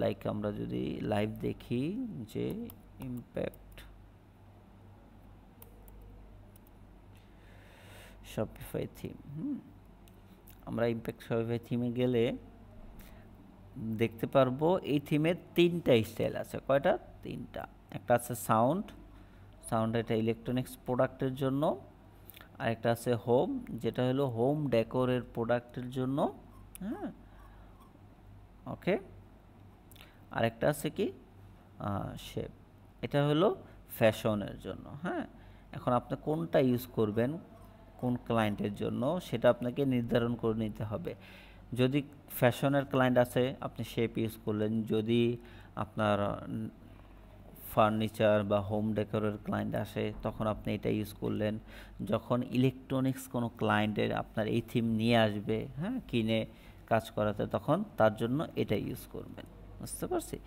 লাইক আমরা যদি লাইভ দেখি যে ইম্প্যাক্ট শপিফাই থিম, আমরা ইম্প্যাক্ট শপিফাই থিমে গেলে দেখতে পারবো এই থিমের 3টা স্টাইল আছে। কয়টা, 3টা। একটা আছে সাউন্ড, এটা ইলেকট্রনিক্স প্রোডাক্টের জন্য। আরেকটা আছে হোম, যেটা হলো হোম ডেকোরের প্রোডাক্টের জন্য, হ্যাঁ, ওকে। আরেকটা আছে কি শেপ, এটা হলো ফ্যাশনের জন্য, হ্যাঁ। এখন আপনি কোনটা ইউজ করবেন কোন ক্লায়েন্টের জন্য সেটা আপনাকে নির্ধারণ করে নিতে হবে। যদি ফ্যাশনের ক্লায়েন্ট আছে আপনি শেপ ইউজ করলেন, যদি আপনার ফার্নিচার বা হোম ডেকোরের ক্লায়েন্ট আসে তখন আপনি এটা ইউজ করলেন। যখন ইলেকট্রনিক্স কোনো ক্লায়েন্টের আপনার এই থিম নিয়ে আসবে, হ্যাঁ, কিনে কাজ করাতে, তখন তার জন্য এটা ইউজ করবেন। বুঝতে পারছি?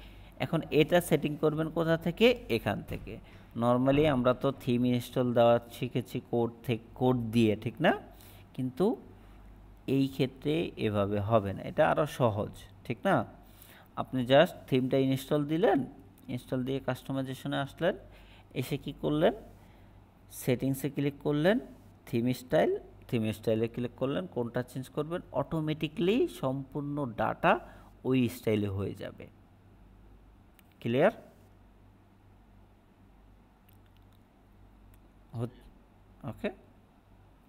এখন এটা সেটিং করবেন কোথা থেকে? এখান থেকে। নর্মালি আমরা তো থিম ইনস্টল দেওয়া শিখেছি কোড দিয়ে, ঠিক না? কিন্তু এই ক্ষেত্রে এভাবে হবে না, এটা আরও সহজ, ঠিক না? আপনি জাস্ট থিমটা ইনস্টল দিলেন, ইনস্টল দিয়ে কাস্টমাইজেশনে আসলেন, এসে কি করলেন? সেটিংসে ক্লিক করলেন, থিম স্টাইলে ক্লিক করলেন, কোনটা চেঞ্জ করবেন, অটোমেটিকলি সম্পূর্ণ ডাটা ওই স্টাইলে হয়ে যাবে। ক্লিয়ার? ওকে,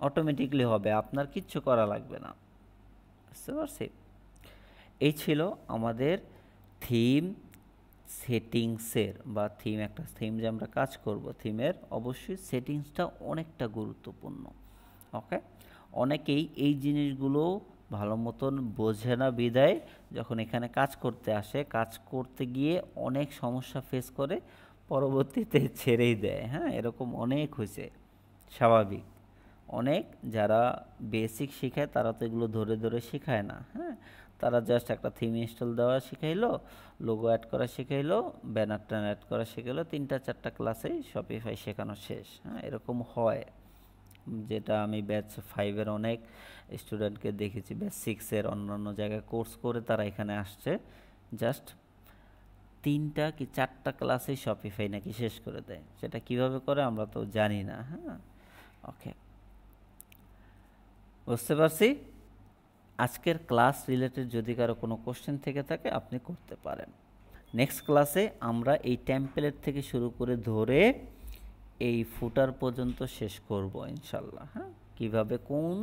অটোমেটিকলি হবে, আপনার কিচ্ছু করা লাগবে না। বুঝতে পারছি? এই ছিল আমাদের থিম সেটিংসের, বা একটা থিম যে আমরা কাজ করব, থিমের অবশ্যই সেটিংসটা অনেকটা গুরুত্বপূর্ণ। ওকে, অনেকেই এই জিনিসগুলো ভালো মতন বোঝে না বিদায় যখন এখানে কাজ করতে আসে, কাজ করতে গিয়ে অনেক সমস্যা ফেস করে পরবর্তীতে ছেড়েই দেয়। হ্যাঁ, এরকম অনেক হয়েছে, স্বাভাবিক। অনেক যারা বেসিক শেখায় তারা তো এগুলো ধরে ধরে শেখায় না। হ্যাঁ, তারা জাস্ট একটা থিম ইনস্টল দেওয়া শিখাইলো, লোগো অ্যাড করা শিখাইলো, ব্যানার ট্যান অ্যাড করা শিখাইলো, 3টা 4টা ক্লাসেই শপিফাই শেখানো শেষ। হ্যাঁ, এরকম হয়, যেটা আমি ব্যাচ 5-এর অনেক স্টুডেন্টকে দেখেছি, ব্যাচ 6-এর অন্যান্য জায়গায় কোর্স করে তারা এখানে আসছে, জাস্ট 3টা কি 4টা ক্লাসেই শপিফাই নাকি শেষ করে দেয়। সেটা কিভাবে করে আমরা তো জানি না। হ্যাঁ, ওকে, বুঝতে পারছি। আজকের ক্লাস রিলেটেড যদি কারো কোনো কোশ্চেন থেকে থাকে আপনি করতে পারেন। নেক্সট ক্লাসে আমরা এই টেমপ্লেট থেকে শুরু করে ধরে এই ফুটার পর্যন্ত শেষ করব ইনশাল্লাহ। হ্যাঁ, কীভাবে কোন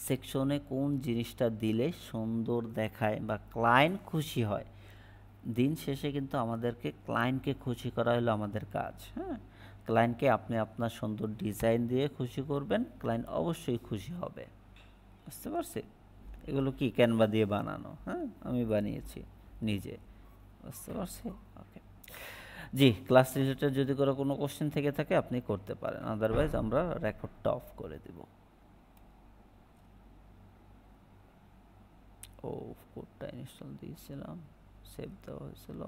সেকশনে কোন জিনিসটা দিলে সুন্দর দেখায় বা ক্লায়েন্ট খুশি হয়। দিন শেষে কিন্তু আমাদেরকে ক্লায়েন্টকে খুশি করা হলো আমাদের কাজ। হ্যাঁ, ক্লায়েন্টকে আপনি আপনার সুন্দর ডিজাইন দিয়ে খুশি করবেন, ক্লায়েন্ট অবশ্যই খুশি হবে। বুঝতে পারছি? এগুলো কি ক্যানভা দিয়ে বানানো, হ্যাঁ, আমি বানিয়েছি নিজে। বুঝতে পারছি? ওকে, জি, ক্লাস রিলেটেড যদি কোনো কোশ্চেন থেকে থাকে আপনি করতে পারেন, আদারওয়াইজ আমরা রেকর্ডটা অফ করে দিব। ও, কোডটা ইনস্টল দিয়েছিলাম, সেভ দেওয়া হয়েছিল।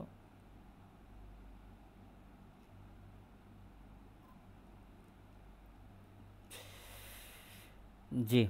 জি।